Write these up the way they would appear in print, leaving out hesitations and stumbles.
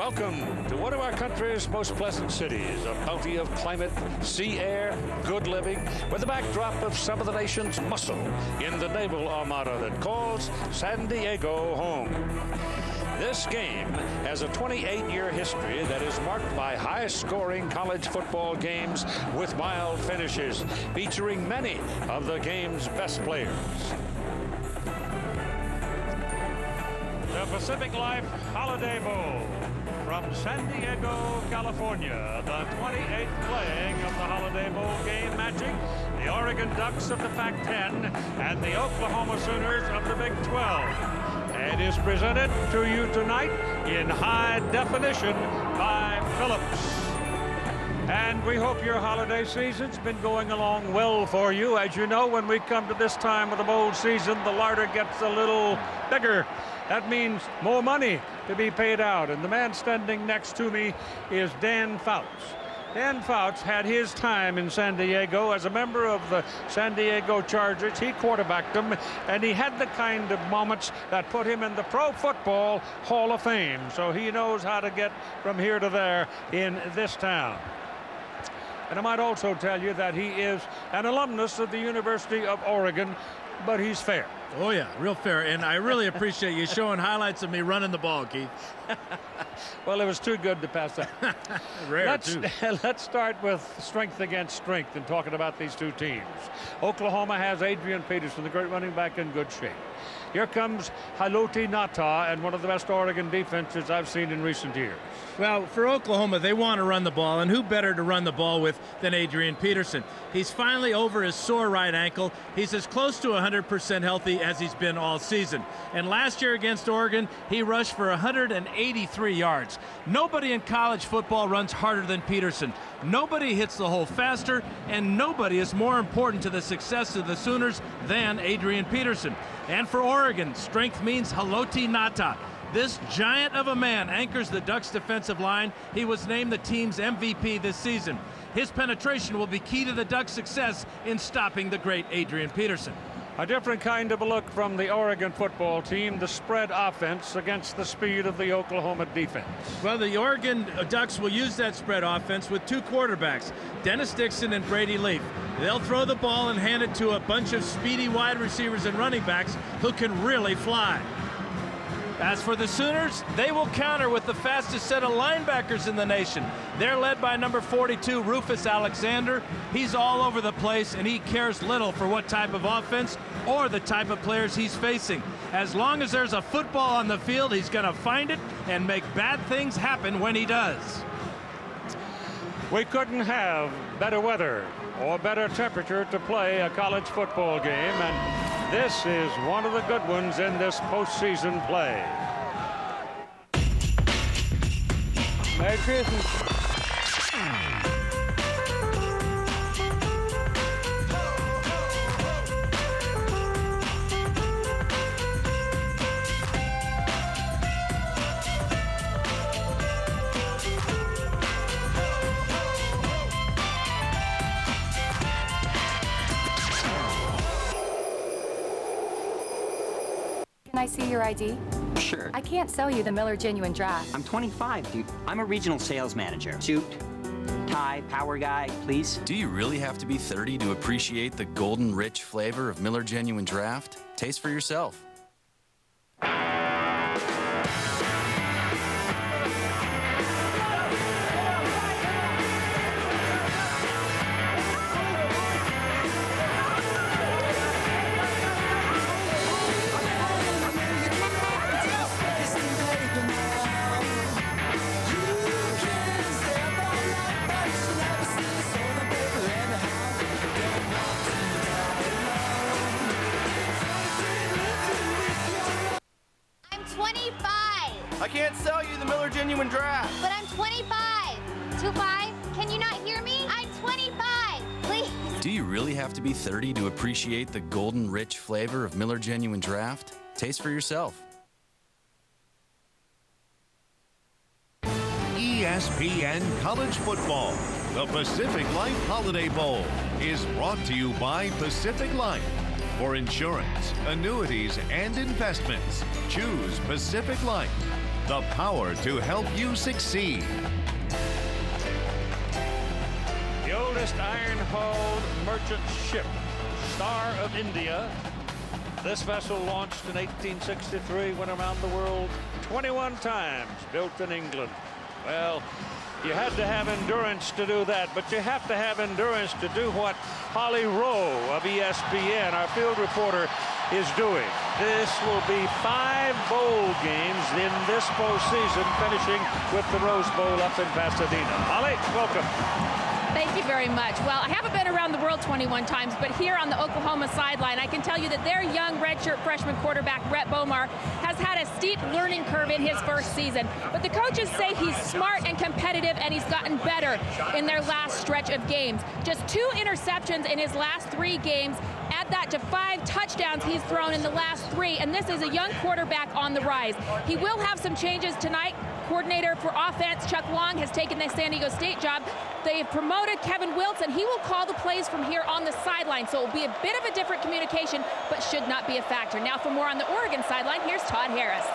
Welcome to one of our country's most pleasant cities, a bounty of climate, sea air, good living, with the backdrop of some of the nation's muscle in the naval armada that calls San Diego home. This game has a 28-year history that is marked by high-scoring college football games with wild finishes, featuring many of the game's best players. The Pacific Life Holiday Bowl from San Diego, California. The 28th playing of the Holiday Bowl game matching the Oregon Ducks of the Pac-10 and the Oklahoma Sooners of the Big 12. It is presented to you tonight in high definition by Phillips. And we hope your holiday season's been going along well for you. As you know, when we come to this time of the bowl season, the larder gets a little bigger. That means more money to be paid out. And the man standing next to me is Dan Fouts. Dan Fouts had his time in San Diego as a member of the San Diego Chargers. He quarterbacked them, and he had the kind of moments that put him in the Pro Football Hall of Fame. So he knows how to get from here to there in this town. And I might also tell you that he is an alumnus of the University of Oregon, but he's fair. Oh, yeah, real fair. And I really appreciate you showing highlights of me running the ball, Keith. Well, it was too good to pass up. Rare, too. Let's start with strength against strength and talking about these two teams. Oklahoma has Adrian Peterson, the great running back, in good shape. Here comes Haloti Ngata, and one of the best Oregon defenses I've seen in recent years. Well, for Oklahoma, they want to run the ball, and who better to run the ball with than Adrian Peterson? He's finally over his sore right ankle. He's as close to 100% healthy as he's been all season. And last year against Oregon, he rushed for 183 yards. Nobody in college football runs harder than Peterson. Nobody hits the hole faster, and nobody is more important to the success of the Sooners than Adrian Peterson. And for Oregon, strength means Haloti Ngata. This giant of a man anchors the Ducks' defensive line. He was named the team's MVP this season. His penetration will be key to the Ducks' success in stopping the great Adrian Peterson. A different kind of a look from the Oregon football team, the spread offense against the speed of the Oklahoma defense. Well, the Oregon Ducks will use that spread offense with two quarterbacks, Dennis Dixon and Brady Leaf. They'll throw the ball and hand it to a bunch of speedy wide receivers and running backs who can really fly. As for the Sooners, they will counter with the fastest set of linebackers in the nation. They're led by number 42, Rufus Alexander. He's all over the place, and he cares little for what type of offense or the type of players he's facing. As long as there's a football on the field, he's going to find it and make bad things happen when he does. We couldn't have better weather or better temperature to play a college football game, and this is one of the good ones in this postseason play. Merry Christmas. Can I see your ID? Sure. I can't sell you the Miller Genuine Draft. I'm 25, dude. I'm a regional sales manager. Suit, tie, power guy, please. Do you really have to be 30 to appreciate the golden, rich flavor of Miller Genuine Draft? Taste for yourself. I can't sell you the Miller Genuine Draft. But I'm 25. 25? Can you not hear me? I'm 25. Please. Do you really have to be 30 to appreciate the golden, rich flavor of Miller Genuine Draft? Taste for yourself. ESPN College Football, the Pacific Life Holiday Bowl, is brought to you by Pacific Life. For insurance, annuities, and investments, choose Pacific Life. The power to help you succeed. The oldest iron-hulled merchant ship, Star of India. This vessel launched in 1863, went around the world 21 times, built in England. Well, you had to have endurance to do that, but you have to have endurance to do what Holly Rowe of ESPN, our field reporter, is doing. This will be 5 bowl games in this postseason, finishing with the Rose Bowl up in Pasadena. Holly, welcome. Thank you very much. Well, I haven't been around the world 21 times, but here on the Oklahoma sideline, I can tell you that their young redshirt freshman quarterback, Brett Bomar, has had a steep learning curve in his first season. But the coaches say he's smart and competitive, and he's gotten better in their last stretch of games. Just 2 interceptions in his last 3 games. Add that to 5 touchdowns he's thrown in the last 3, and this is a young quarterback on the rise. He will have some changes tonight. Coordinator for offense, Chuck Long, has taken the San Diego State job. They've promoted Kevin Wiltz, and he will call the plays from here on the sideline. So it will be a bit of a different communication, but should not be a factor. Now for more on the Oregon sideline, here's Todd Harris.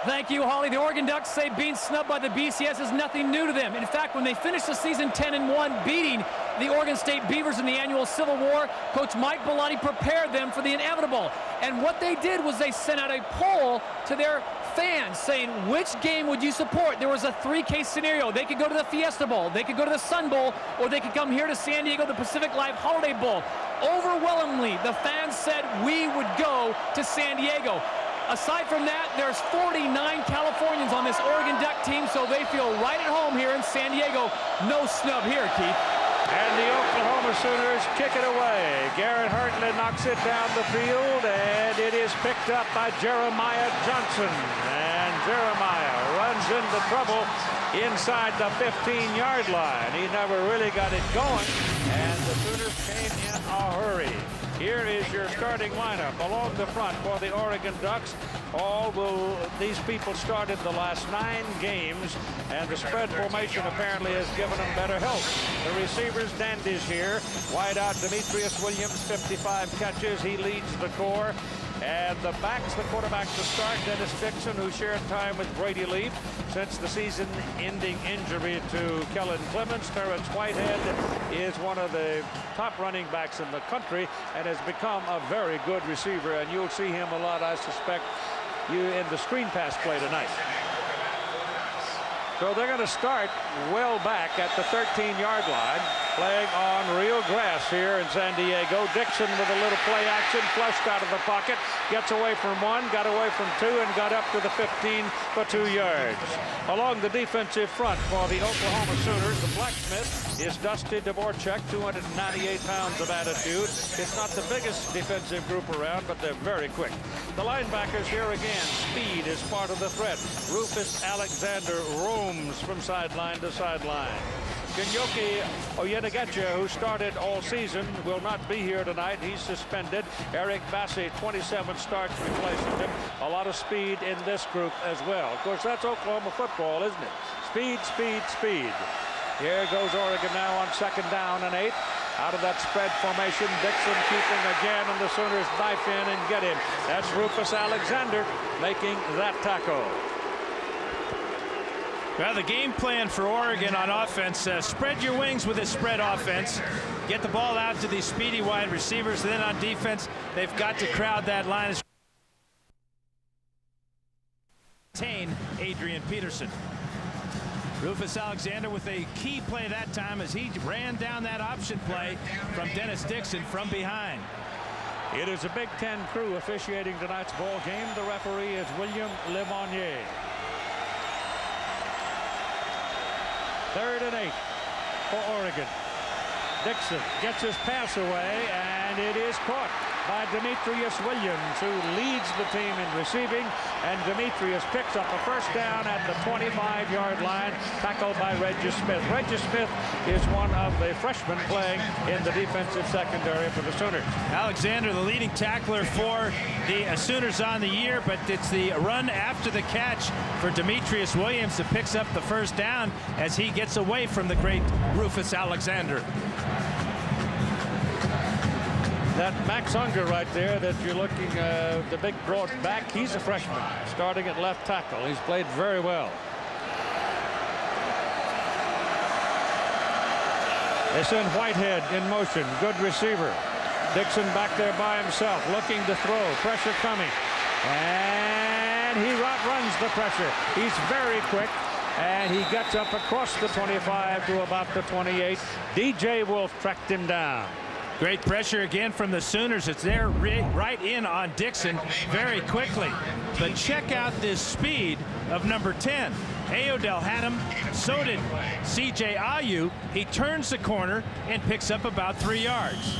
Thank you, Holly. The Oregon Ducks say being snubbed by the BCS is nothing new to them. In fact, when they finished the season 10-1, beating the Oregon State Beavers in the annual Civil War, Coach Mike Bellotti prepared them for the inevitable. And what they did was they sent out a poll to their fans saying, which game would you support? There was a 3-case scenario. They could go to the Fiesta Bowl, they could go to the Sun Bowl, or they could come here to San Diego, the Pacific Life Holiday Bowl. Overwhelmingly, the fans said we would go to San Diego. Aside from that, there's 49 Californians on this Oregon Duck team, so they feel right at home here in San Diego. No snub here, Keith. And the Oklahoma Sooners kick it away. Garrett Hartley knocks it down the field, and it is picked up by Jeremiah Johnson. And Jeremiah runs into trouble inside the 15-yard line. He never really got it going, and the Sooners came in a hurry. Here is your starting lineup along the front for the Oregon Ducks. These people started the last 9 games, and the spread formation apparently has given them better help. The receivers, Dandy's here. Wide out, Demetrius Williams, 55 catches. He leads the corps. And the backs, the quarterback to start, Dennis Dixon, who shared time with Brady Leaf since the season-ending injury to Kellen Clemens. Terrence Whitehead is one of the top running backs in the country and has become a very good receiver, and you'll see him a lot, I suspect, in the screen pass play tonight. So they're going to start well back at the 13-yard line, playing on real grass here in San Diego. Dixon with a little play action, flushed out of the pocket, gets away from 1, got away from 2, and got up to the 15 for 2 yards. Along the defensive front for the Oklahoma Sooners, the blacksmith is Dusty Dvorak, 298 pounds of attitude. It's not the biggest defensive group around, but they're very quick. The linebackers here again, speed is part of the threat. Rufus Alexander roams from sideline to sideline. Kenyoki Oyenegacha, who started all season, will not be here tonight. He's suspended. Eric Bassey, 27 starts, replaces him. A lot of speed in this group as well. Of course, that's Oklahoma football, isn't it? Speed, speed, speed. Here goes Oregon now on 2nd down and 8. Out of that spread formation, Dixon keeping again, and the Sooners knife in and get him. That's Rufus Alexander making that tackle. Well, the game plan for Oregon on offense, spread your wings with a spread offense. Get the ball out to these speedy wide receivers. And then on defense, they've got to crowd that line. Adrian Peterson. Rufus Alexander with a key play that time as he ran down that option play from Dennis Dixon from behind. It is a Big Ten crew officiating tonight's ball game. The referee is William Lemonnier. 3rd and 8 for Oregon. Dixon gets his pass away, and it is caught by Demetrius Williams, who leads the team in receiving, and Demetrius picks up a 1st down at the 25-yard line, tackled by Regis Smith. Regis Smith is one of the freshmen playing in the defensive secondary for the Sooners. Alexander, the leading tackler for the Sooners on the year, but it's the run after the catch for Demetrius Williams that picks up the 1st down as he gets away from the great Rufus Alexander. That Max Unger right there that you're looking, the big broad back, he's a freshman starting at left tackle. He's played very well. They send Whitehead in motion. Good receiver. Dixon back there by himself, looking to throw. Pressure coming. And he outruns the pressure. He's very quick. And he gets up across the 25 to about the 28. DJ Wolf tracked him down. Great pressure again from the Sooners. It's there right in on Dixon very quickly. But check out this speed of number 10. Ayodele had him. So did C.J. Ayu. He turns the corner and picks up about 3 yards.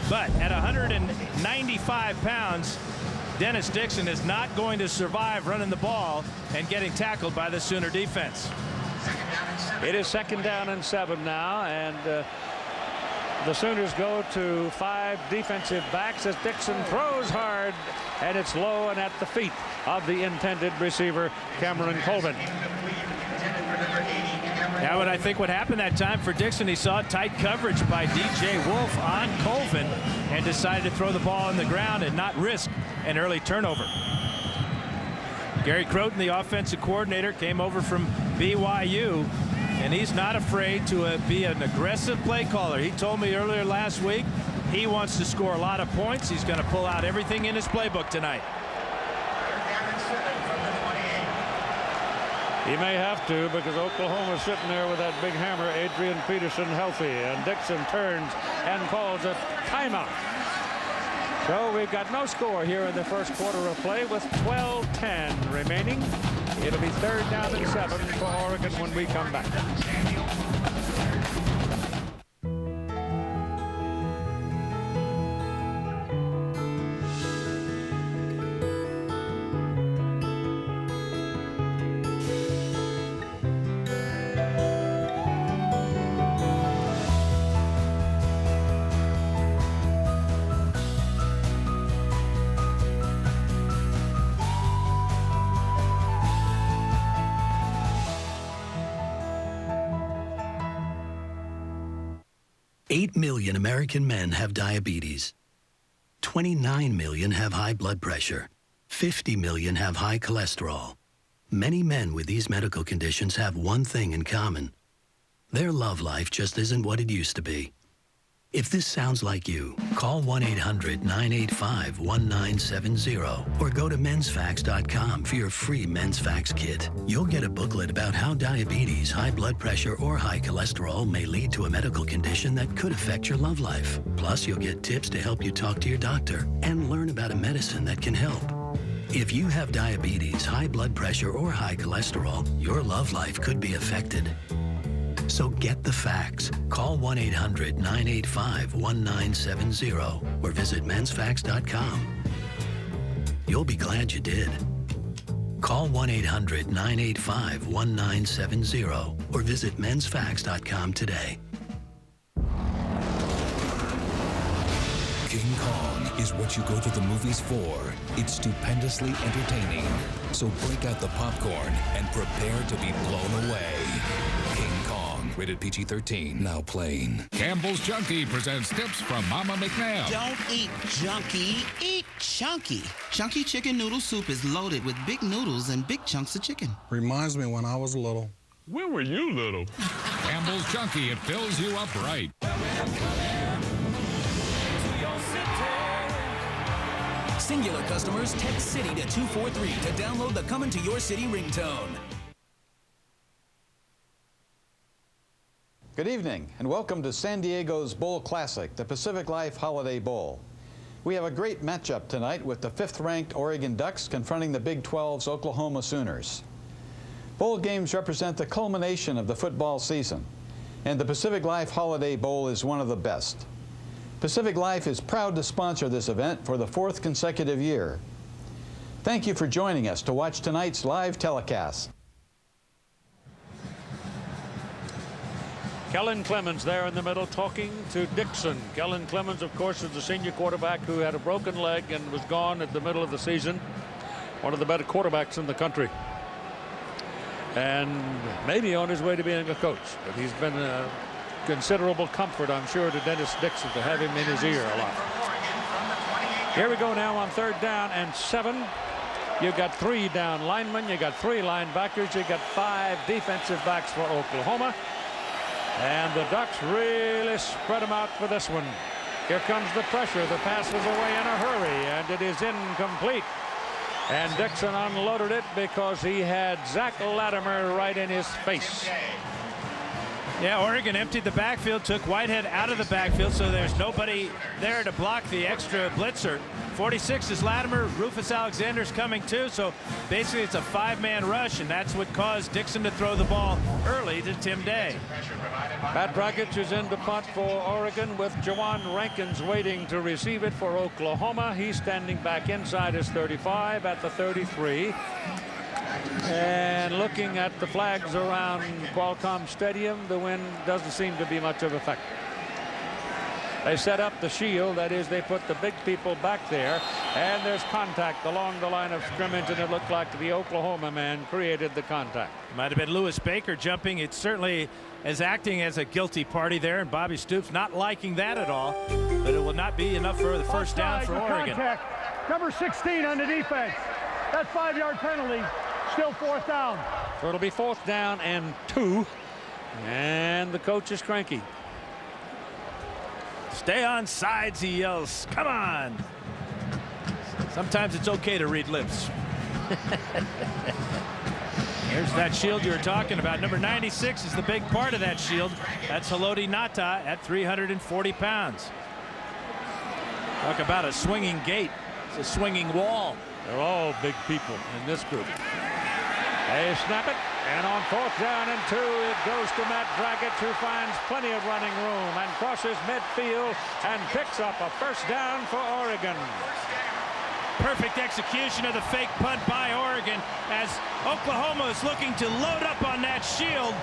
But at 195 pounds, Dennis Dixon is not going to survive running the ball and getting tackled by the Sooner defense. It is 2nd down and 7 now, and the Sooners go to 5 defensive backs as Dixon throws hard, and it's low and at the feet of the intended receiver, Cameron Colvin. Now, what I think what happened that time for Dixon, he saw tight coverage by DJ Wolf on Colvin and decided to throw the ball on the ground and not risk an early turnover. Gary Croton, the offensive coordinator, came over from BYU, and he's not afraid to be an aggressive play caller. He told me earlier last week he wants to score a lot of points. He's going to pull out everything in his playbook tonight. He may have to, because Oklahoma's sitting there with that big hammer, Adrian Peterson, healthy, and Dixon turns and calls a timeout. So we've got no score here in the first quarter of play with 12:10 remaining. It'll be 3rd down and 7 for Oregon when we come back. 8 million American men have diabetes. 29 million have high blood pressure. 50 million have high cholesterol. Many men with these medical conditions have one thing in common. Their love life just isn't what it used to be. If this sounds like you, call 1-800-985-1970 or go to mensfacts.com for your free Men's Facts Kit. You'll get a booklet about how diabetes, high blood pressure, or high cholesterol may lead to a medical condition that could affect your love life. Plus, you'll get tips to help you talk to your doctor and learn about a medicine that can help. If you have diabetes, high blood pressure, or high cholesterol, your love life could be affected. So get the facts. Call 1-800-985-1970 or visit mensfacts.com. You'll be glad you did. Call 1-800-985-1970 or visit mensfacts.com today. King Kong is what you go to the movies for. It's stupendously entertaining. So break out the popcorn and prepare to be blown away. King Kong, rated PG-13, now playing. Campbell's Junkie presents tips from Mama McNabb. Don't eat junky, eat chunky. Chunky chicken noodle soup is loaded with big noodles and big chunks of chicken. Reminds me when I was little. When were you little? Campbell's Junkie, it fills you up right. Singular customers text City to 243 to download the Coming to Your City ringtone. Good evening and welcome to San Diego's Bowl Classic, the Pacific Life Holiday Bowl. We have a great matchup tonight with the 5th-ranked Oregon Ducks confronting the Big 12's Oklahoma Sooners. Bowl games represent the culmination of the football season, and the Pacific Life Holiday Bowl is one of the best. Pacific Life is proud to sponsor this event for the 4th consecutive year. Thank you for joining us to watch tonight's live telecast. Kellen Clemens there in the middle talking to Dixon. Kellen Clemens, of course, is the senior quarterback who had a broken leg and was gone at the middle of the season. One of the better quarterbacks in the country. And maybe on his way to being a coach. But he's been a considerable comfort, I'm sure, to Dennis Dixon to have him in his ear a lot. Here we go now on 3rd down and 7. You got 3 down linemen, you got 3 linebackers, you got 5 defensive backs for Oklahoma. And the Ducks really spread them out for this one. Here comes the pressure. The pass is away in a hurry, and it is incomplete. And Dixon unloaded it because he had Zach Latimer right in his face. Yeah, Oregon emptied the backfield, took Whitehead out of the backfield, so there's nobody there to block the extra blitzer. 46 is Latimer. Rufus Alexander's coming too, so basically it's a 5-man rush, and that's what caused Dixon to throw the ball early to Tim Day. Matt Dragic is in to punt for Oregon with Jawan Rankins waiting to receive it for Oklahoma. He's standing back inside his 35 at the 33. And looking at the flags around Qualcomm Stadium, the wind doesn't seem to be much of a factor. They set up the shield, that is, they put the big people back there, and there's contact along the line of scrimmage, and it looked like the Oklahoma man created the contact. Might have been Lewis Baker jumping. It certainly is acting as a guilty party there, and Bobby Stoops not liking that at all, but it will not be enough for the first down for Oregon. Contact. Number 16 on the defense. That 5-yard penalty. Still 4th down. So it'll be 4th down and 2. And the coach is cranky. Stay on sides, he yells. Come on. Sometimes it's okay to read lips. Here's that shield you were talking about. Number 96 is the big part of that shield. That's Haloti Ngata at 340 pounds. Talk about a swinging gate. It's a swinging wall. They're all big people in this group. They snap it, and on 4th down and 2, it goes to Matt Dragic, who finds plenty of running room and crosses midfield and picks up a first down for Oregon. Perfect execution of the fake punt by Oregon as Oklahoma is looking to load up on that shield.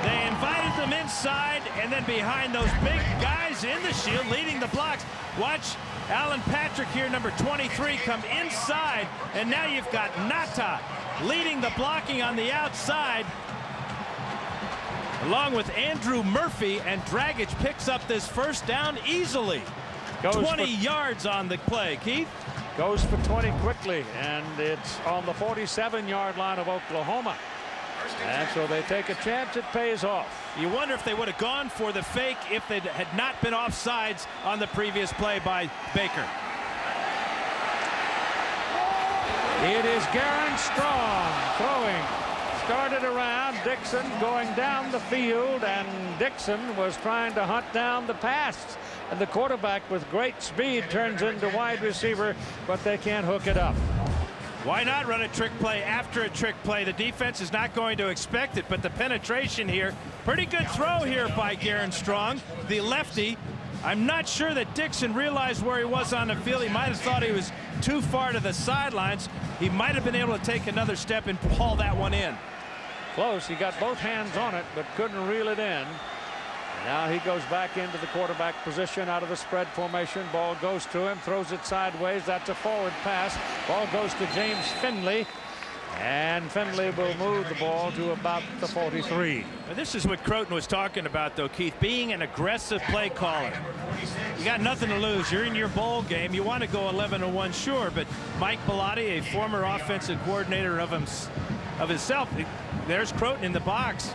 They invited them inside, and then behind those big guys in the shield leading the blocks. Watch Alan Patrick here, number 23, come inside, and now you've got Ngata leading the blocking on the outside, along with Andrew Murphy, and Dragic picks up this first down easily. 20 yards on the play. Keith? Goes for 20 quickly, and it's on the 47-yard line of Oklahoma. And so they take a chance. It pays off. You wonder if they would have gone for the fake if they had not been offsides on the previous play by Baker. It is Garen Strong throwing. Started around Dixon going down the field, and Dixon was trying to hunt down the pass. And the quarterback with great speed turns into wide receiver, but they can't hook it up. Why not run a trick play after a trick play? The defense is not going to expect it, but the penetration here, pretty good throw here by Garen Strong, the lefty. I'm not sure that Dixon realized where he was on the field. He might have thought he was too far to the sidelines. He might have been able to take another step and haul that one in. Close. He got both hands on it, but couldn't reel it in. Now he goes back into the quarterback position out of the spread formation. Ball goes to him, throws it sideways. That's a forward pass. Ball goes to James Finley, and Finley will move the ball to about the 43. Well, this is what Croton was talking about, though, Keith, being an aggressive play caller. You got nothing to lose. You're in your bowl game. You want to go 11-1, sure, but Mike Bellotti, a former offensive coordinator of himself, there's Croton in the box.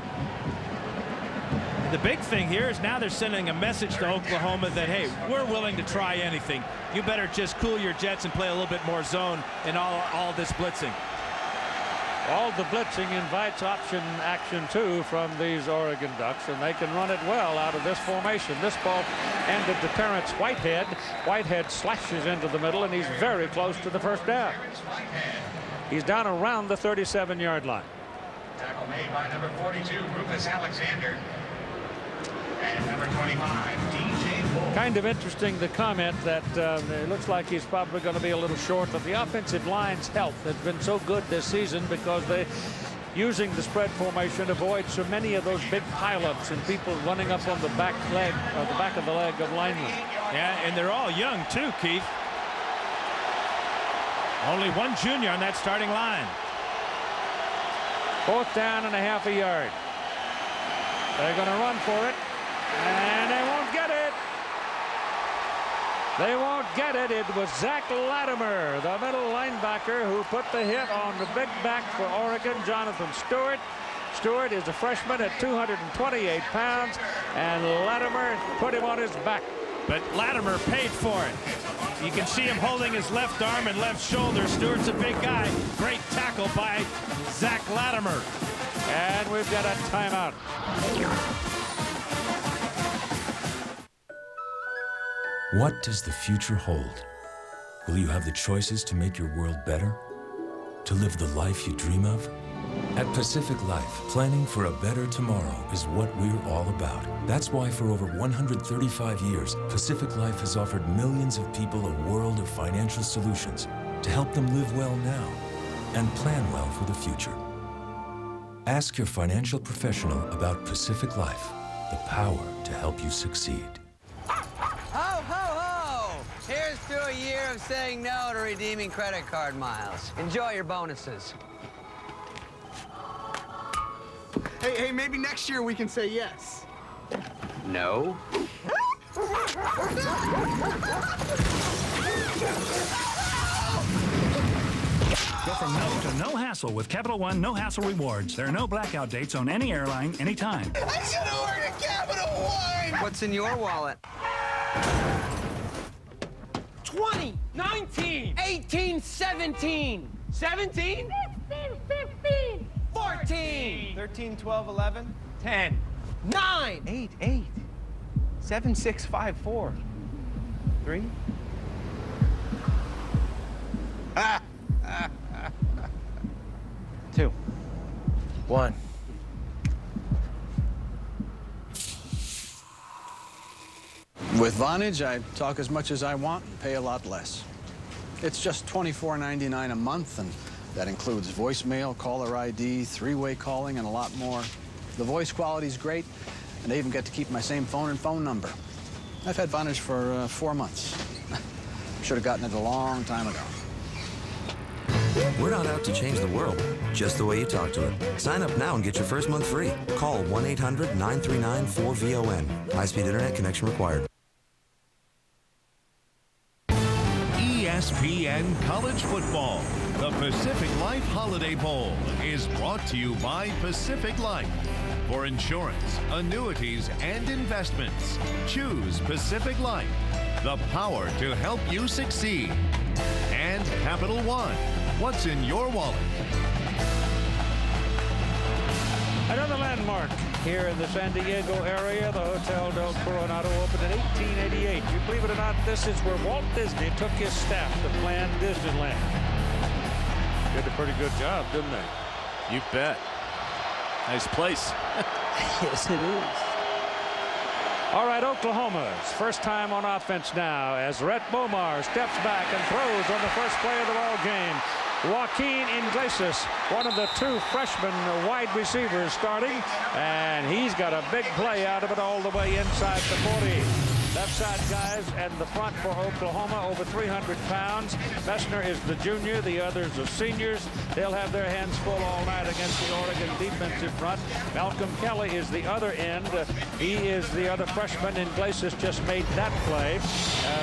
The big thing here is now they're sending a message to Oklahoma that, hey, we're willing to try anything. You better just cool your jets and play a little bit more zone in all this blitzing. All the blitzing invites option action too from these Oregon Ducks, and they can run it well out of this formation. This ball ended to Terrence Whitehead. Whitehead slashes into the middle, and he's very close to the first down. He's down around the 37-yard line. Tackle made by number 42, Rufus Alexander. And number 25, DJ Bull. Kind of interesting, the comment that it looks like he's probably going to be a little short, but the offensive line's health has been so good this season because they, using the spread formation, avoid so many of those big pileups and people running up on the back leg or the back of the leg of linemen. Yeah, and they're all young too, Keith. Only one junior on that starting line. 4th down and a half a yard. They're going to run for it, and they won't get it. They won't get it. It was Zach Latimer, the middle linebacker, who put the hit on the big back for Oregon, Jonathan Stewart. Stewart is a freshman at 228 pounds, and Latimer put him on his back. But Latimer paid for it. You can see him holding his left arm and left shoulder. Stewart's a big guy. Great tackle by Zach Latimer. And we've got a timeout. What does the future hold? Will you have the choices to make your world better? To live the life you dream of? At Pacific Life, planning for a better tomorrow is what we're all about. That's why for over 135 years, Pacific Life has offered millions of people a world of financial solutions to help them live well now and plan well for the future. Ask your financial professional about Pacific Life, the power to help you succeed. Ho, ho, ho! Here's to a year of saying no to redeeming credit card miles. Enjoy your bonuses. Hey, maybe next year we can say yes. No. Go from no to no hassle with Capital One No Hassle Rewards. There are no blackout dates on any airline, anytime. I should have ordered Capital One! What's in your wallet? 20, 19, 18, 17. 17? 15. 14. 13, 12, 11. 10. 9. 8. 7, 6, 5, 4. 3. 2. 1. With Vonage, I talk as much as I want and pay a lot less. It's just $24.99 a month, and that includes voicemail, caller ID, three-way calling, and a lot more. The voice quality's great, and I even get to keep my same phone and phone number. I've had Vonage for 4 months. Should have gotten it a long time ago. We're not out to change the world, just the way you talk to it. Sign up now and get your first month free. Call 1-800-939-4VON. High-speed internet connection required. ESPN College Football. The Pacific Life Holiday Bowl is brought to you by Pacific Life. For insurance, annuities, and investments, choose Pacific Life, the power to help you succeed. And Capital One, what's in your wallet? Another landmark here in the San Diego area. The Hotel del Coronado opened in 1888. You believe it or not, this is where Walt Disney took his staff to plan Disneyland. Did a pretty good job, didn't they? You bet. Nice place. Yes, it is. All right, Oklahoma's first time on offense now as Rhett Bomar steps back and throws on the first play of the ball game. Joaquin Iglesias, one of the 2 freshman wide receivers starting, and he's got a big play out of it all the way inside the 40. Left side guys and the front for Oklahoma, over 300 pounds. Messner is the junior, the others are seniors. They'll have their hands full all night against the Oregon defensive front. Malcolm Kelly is the other end. He is the other freshman. Iglesias just made that play.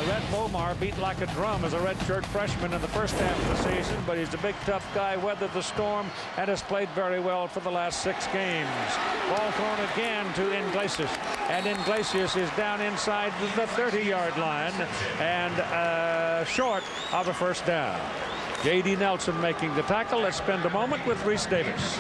Rhett Bomar beat like a drum as a redshirt freshman in the first half of the season, but he's a big, tough guy, weathered the storm, and has played very well for the last 6 games. Ball thrown again to Iglesias, and Iglesias is down inside the 30-yard line and short of a first down. J.D. Nelson making the tackle. Let's spend a moment with Reese Davis.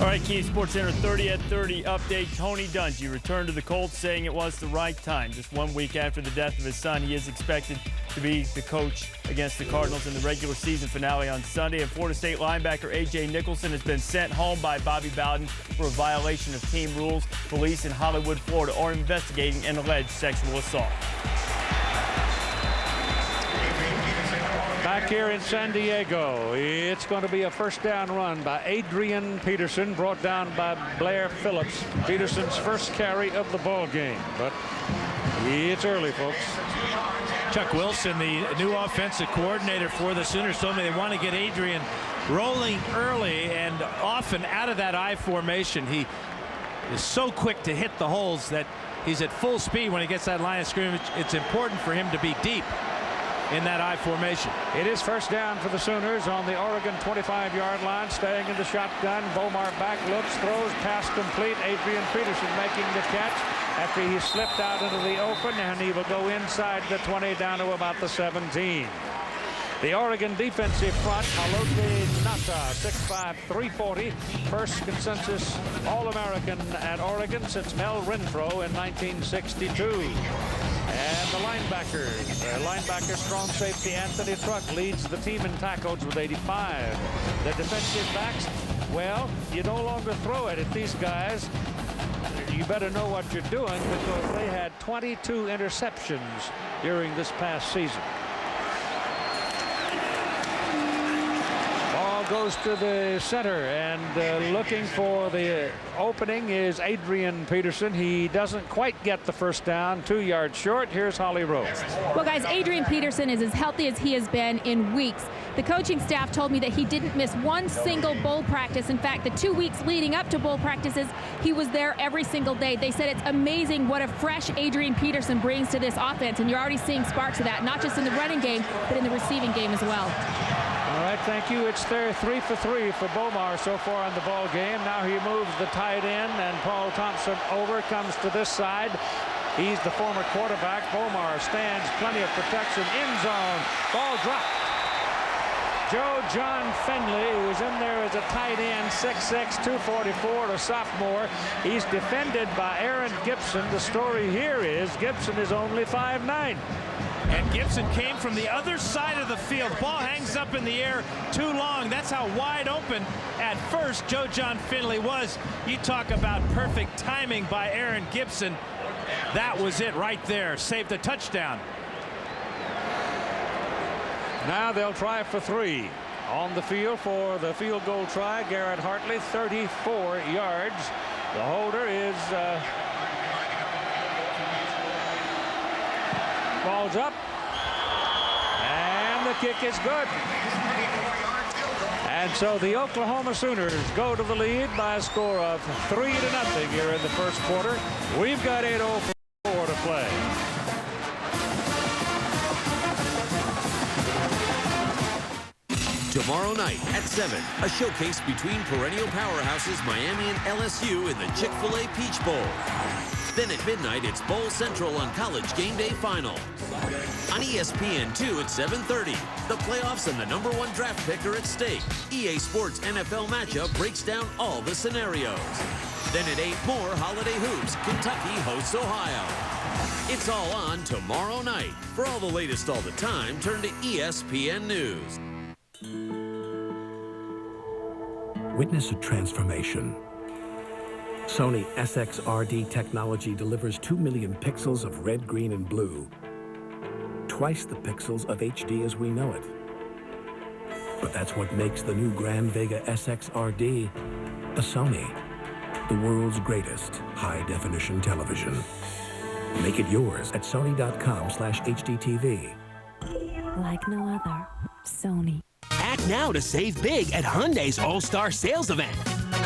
All right, Key Sports Center 30 at 30 update. Tony Dungy returned to the Colts, saying it was the right time. Just 1 week after the death of his son, he is expected to be the coach against the Cardinals in the regular season finale on Sunday. And Florida State linebacker A.J. Nicholson has been sent home by Bobby Bowden for a violation of team rules. Police in Hollywood, Florida are investigating an alleged sexual assault. Back here in San Diego, it's going to be a first down run by Adrian Peterson, brought down by Blair Phillips. Peterson's first carry of the ball game, but it's early, folks. Chuck Wilson, the new offensive coordinator for the Sooners, told me they want to get Adrian rolling early and often out of that I formation. He is so quick to hit the holes that He's at full speed when he gets that line of scrimmage. It's important for him to be deep in that I formation. It is first down for the Sooners on the Oregon 25-yard line, staying in the shotgun. Bomar back, looks, throws, pass complete. Adrian Peterson making the catch after he slipped out into the open, and he will go inside the 20 down to about the 17. The Oregon defensive front, Alote Nata, 6'5", 340, first consensus All-American at Oregon since Mel Renfro in 1962. And the linebacker, strong safety Anthony Truck leads the team in tackles with 85. The defensive backs, well, you no longer throw it at these guys. You better know what you're doing, because they had 22 interceptions during this past season. Goes to the center, and looking for the opening is Adrian Peterson. He doesn't quite get the first down, 2 yards short. Here's Holly Rowe. Well, guys, Adrian Peterson is as healthy as he has been in weeks. The coaching staff told me that he didn't miss one single bowl practice. In fact, the 2 weeks leading up to bowl practices, he was there every single day. They said it's amazing what a fresh Adrian Peterson brings to this offense, and you're already seeing sparks of that, not just in the running game, but in the receiving game as well. All right, thank you. It's there 3 for 3 for Bomar so far in the ball game. Now he moves the tight end, and Paul Thompson over, comes to this side. He's the former quarterback. Bomar stands, plenty of protection, end zone, ball dropped. Joe John Finley, who is in there as a tight end, 6'6", 244, a sophomore. He's defended by Aaron Gibson. The story here is Gibson is only 5'9". And Gibson came from the other side of the field. Ball hangs up in the air too long. That's how wide open at first Joe John Finley was. You talk about perfect timing by Aaron Gibson. That was it right there. Saved a touchdown. Now they'll try for 3. On the field for the field goal try, Garrett Hartley, 34 yards. The holder is ball's up, and the kick is good. And so the Oklahoma Sooners go to the lead by a score of 3-0 here in the first quarter. We've got 8:04 to play. Tomorrow night at 7, a showcase between perennial powerhouses Miami and LSU in the Chick-fil-A Peach Bowl. Then at midnight, it's Bowl Central on College Game Day Final. On ESPN2 at 7:30, the playoffs and the #1 draft pick are at stake. EA Sports NFL Matchup breaks down all the scenarios. Then at 8, more holiday hoops. Kentucky hosts Ohio. It's all on tomorrow night. For all the latest all the time, turn to ESPN News. Witness a transformation. Sony SXRD technology delivers 2 million pixels of red, green, and blue. Twice the pixels of HD as we know it. But that's what makes the new Grand Vega SXRD a Sony, the world's greatest high-definition television. Make it yours at sony.com/HDTV. Like no other, Sony. Act now to save big at Hyundai's All-Star Sales Event.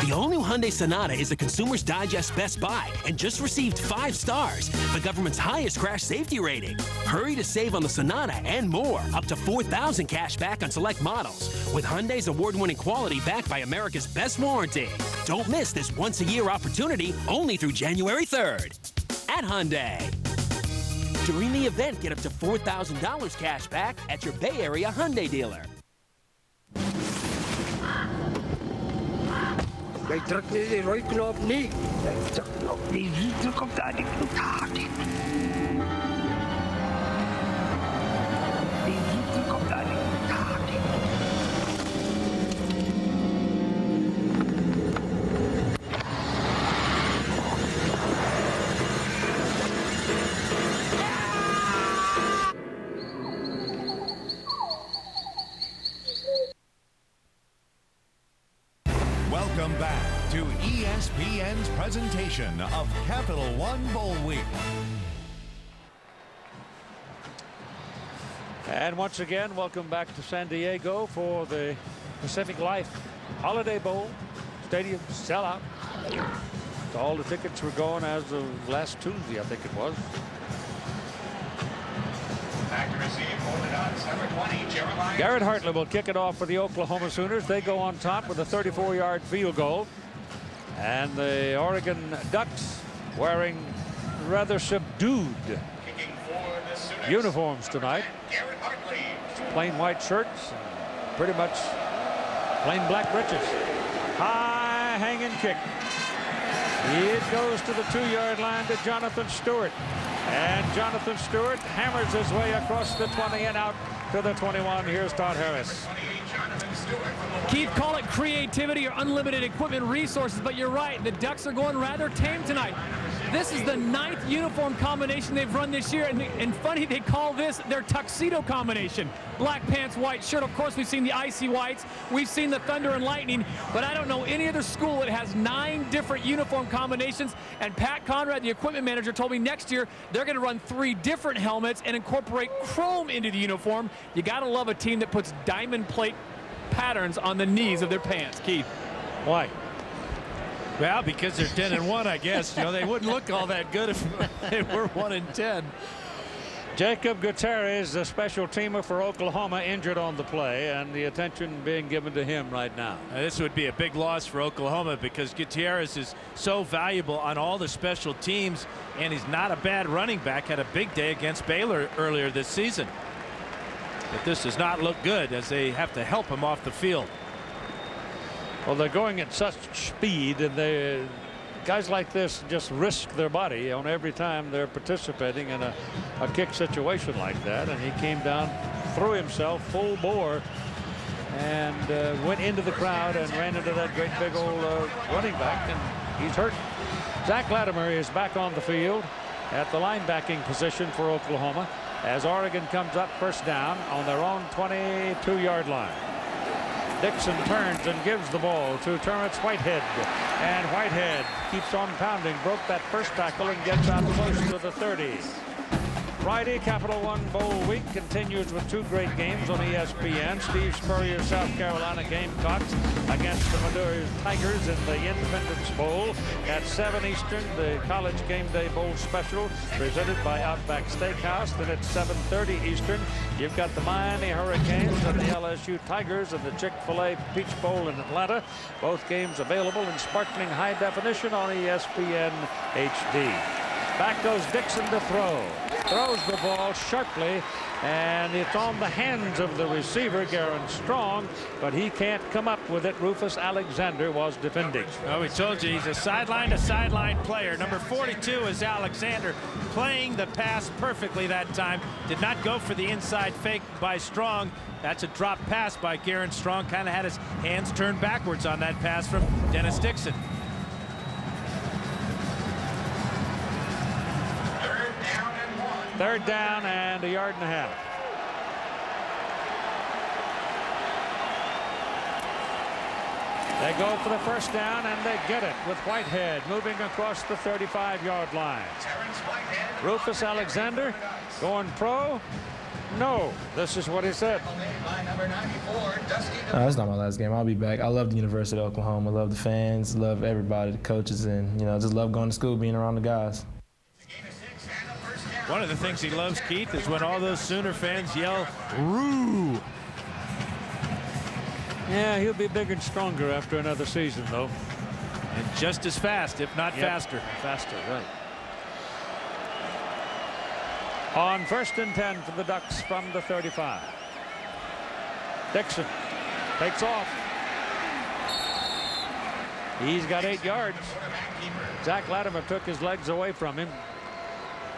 The all-new Hyundai Sonata is a Consumer's Digest Best Buy and just received 5 stars, the government's highest crash safety rating. Hurry to save on the Sonata and more, up to $4,000 cash back on select models, with Hyundai's award-winning quality backed by America's best warranty. Don't miss this once-a-year opportunity, only through January 3rd. At Hyundai. During the event, get up to $4,000 cash back at your Bay Area Hyundai dealer. Jij drukt nu de rooiknop niet. Die druk op daar, die doet hard in. Die druk op daar, die doet hard in. Welcome back to ESPN's presentation of Capital One Bowl Week. And once again, welcome back to San Diego for the Pacific Life Holiday Bowl. Stadium sellout. All the tickets were going as of last Tuesday, I think it was. Back to receive for the Ducks, number 20, Jeremiah. Garrett Hartley will kick it off for the Oklahoma Sooners. They go on top with a 34-yard field goal. And the Oregon Ducks wearing rather subdued uniforms tonight. Plain white shirts, pretty much plain black breeches. High hanging kick. It goes to the 2-yard line to Jonathan Stewart. And Jonathan Stewart hammers his way across the 20 and out to the 21. Here's Todd Harris. Keith, call it creativity or unlimited equipment resources, but you're right. The Ducks are going rather tame tonight. This is the 9th uniform combination they've run this year, and funny they call this their tuxedo combination. Black pants, white shirt. Of course, we've seen the icy whites. We've seen the thunder and lightning, but I don't know any other school that has 9 different uniform combinations. And Pat Conrad, the equipment manager, told me next year they're going to run 3 different helmets and incorporate chrome into the uniform. You got to love a team that puts diamond plate patterns on the knees of their pants. Keith. Why? Well, because they're 10-1, I guess. You know, they wouldn't look all that good if they were 1-10. Jacob Gutierrez, the special teamer for Oklahoma, injured on the play, and the attention being given to him right now. This would be a big loss for Oklahoma because Gutierrez is so valuable on all the special teams, and he's not a bad running back. Had a big day against Baylor earlier this season. But this does not look good as they have to help him off the field. Well, they're going at such speed, and guys like this just risk their body on every time they're participating in a kick situation like that. And he came down, threw himself full bore, and went into the crowd and ran into that great big old running back, and he's hurt. Zach Latimer is back on the field at the linebacking position for Oklahoma as Oregon comes up first down on their own 22-yard line. Dixon turns and gives the ball to Terrence Whitehead, and Whitehead keeps on pounding, broke that first tackle and gets out close to the 30. Friday, Capital One Bowl week continues with 2 great games on ESPN. Steve Spurrier's South Carolina Gamecocks against the Missouri Tigers in the Independence Bowl. At 7 Eastern, the College Game Day Bowl special presented by Outback Steakhouse. Then at 7:30 Eastern, you've got the Miami Hurricanes and the LSU Tigers and the Chick-fil-A Peach Bowl in Atlanta. Both games available in sparkling high definition on ESPN HD. Back goes Dixon to throw. Throws the ball sharply, and it's on the hands of the receiver, Garen Strong, but he can't come up with it. Rufus Alexander was defending. Oh, we told you he's a sideline-to-sideline player. Number 42 is Alexander, playing the pass perfectly that time. Did not go for the inside fake by Strong. That's a drop pass by Garen Strong. Kind of had his hands turned backwards on that pass from Dennis Dixon. Third down and 1.5 yards. They go for the first down, and they get it with Whitehead moving across the 35-yard line. Rufus Alexander going pro. No, this is what he said. It's not my last game. I'll be back. I love the University of Oklahoma. Love the fans. Love everybody, the coaches, and just love going to school, being around the guys. One of the things he loves, Keith, is when all those Sooner fans yell, "Roo!" Yeah, he'll be bigger and stronger after another season, though. And just as fast, if not faster. Faster, right. On 1st and 10 for the Ducks from the 35. Dixon takes off. He's got 8 yards. Zach Latimer took his legs away from him,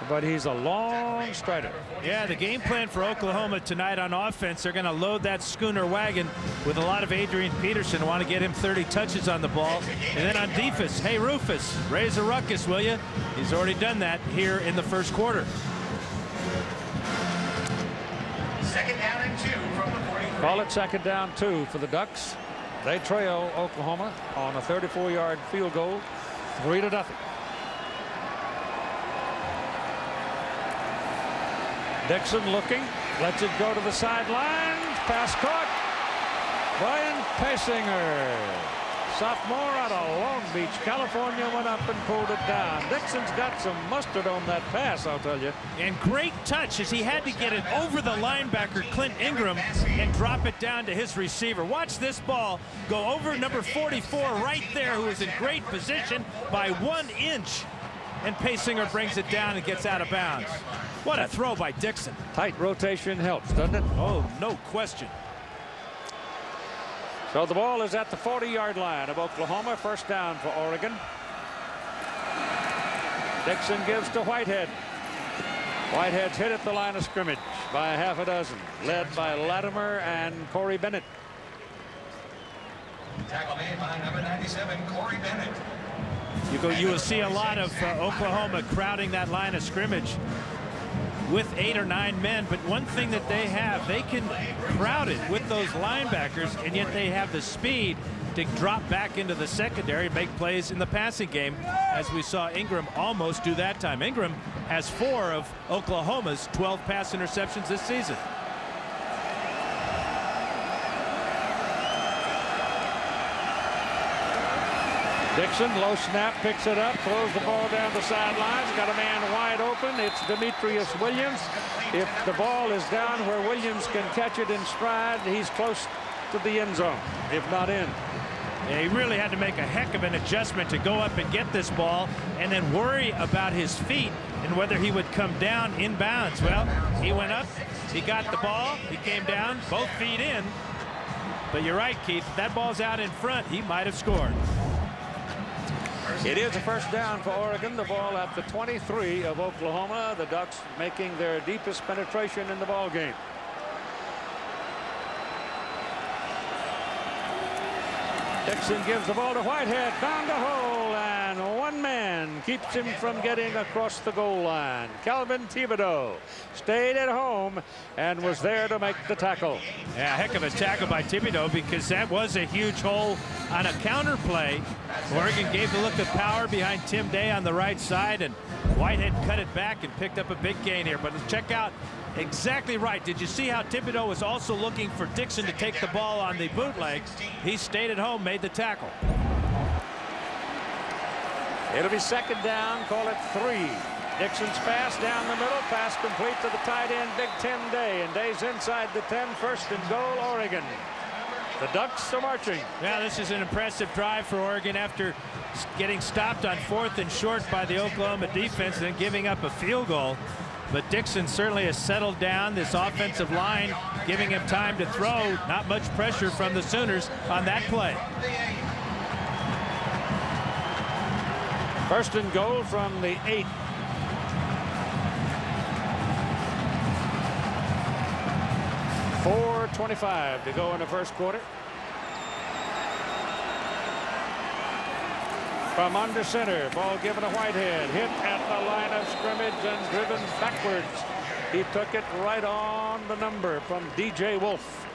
but he's a long strider. Yeah, the game plan for Oklahoma tonight on offense, they're going to load that Schooner wagon with a lot of Adrian Peterson. Want to get him 30 touches on the ball. And then on defense, hey, Rufus, raise a ruckus, will you? He's already done that here in the first quarter. 2nd down and 2 from the 43. Call it 2nd down 2 for the Ducks. They trail Oklahoma on a 34-yard field goal, 3-0. Dixon looking, lets it go to the sideline. Pass caught. Brian Passinger sophomore out of Long Beach, California, went up and pulled it down. Dixon's got some mustard on that pass, I'll tell you. And great touch as he had to get it over the linebacker, Clint Ingram, and drop it down to his receiver. Watch this ball go over number 44 right there, who is in great position by 1 inch. And Paysinger brings it down and gets out of bounds. What a throw by Dixon. Tight rotation helps, doesn't it? Oh, no question. So the ball is at the 40-yard line of Oklahoma. First down for Oregon. Dixon gives to Whitehead. Whitehead's hit at the line of scrimmage by a half a dozen, led by Latimer and Corey Bennett. Tackle made by number 97, Corey Bennett. You will see a lot of Oklahoma crowding that line of scrimmage with 8 or 9 men, but one thing that they have, they can crowd it with those linebackers, and yet they have the speed to drop back into the secondary, make plays in the passing game, as we saw Ingram almost do that time. Ingram has 4 of Oklahoma's 12 pass interceptions this season. Dixon, low snap, picks it up, throws the ball down the sidelines, got a man wide open. It's Demetrius Williams. If the ball is down where Williams can catch it in stride, he's close to the end zone, if not in. Yeah, he really had to make a heck of an adjustment to go up and get this ball and then worry about his feet and whether he would come down in bounds. Well, he went up, he got the ball, he came down, both feet in. But you're right, Keith, if that ball's out in front, he might have scored. It is a first down for Oregon. The ball at the 23 of Oklahoma. The Ducks making their deepest penetration in the ball game. Dixon gives the ball to Whitehead, found a hole, and one man keeps him from getting across the goal line. Calvin Thibodeau stayed at home and was there to make the tackle. Yeah, heck of a tackle by Thibodeau, because that was a huge hole on a counter play. Oregon gave the look of power behind Tim Day on the right side, and Whitehead cut it back and picked up a big gain here. But check out, exactly right. Did you see how Thibodeau was also looking for Dixon to take the ball on the bootleg? He stayed at home, made the tackle. It'll be second down, call it 3. Dixon's pass down the middle, pass complete to the tight end, Big Tim Day, and Day's inside the 10, first and goal, Oregon. The Ducks are marching. Yeah, this is an impressive drive for Oregon after getting stopped on 4th and short by the Oklahoma defense and then giving up a field goal. But Dixon certainly has settled down. This offensive line giving him time to throw. Not much pressure from the Sooners on that play. First and goal from the 8. .425 to go in the first quarter. From under center, ball given to Whitehead, hit at the line of scrimmage and driven backwards. He took it right on the number from DJ Wolf.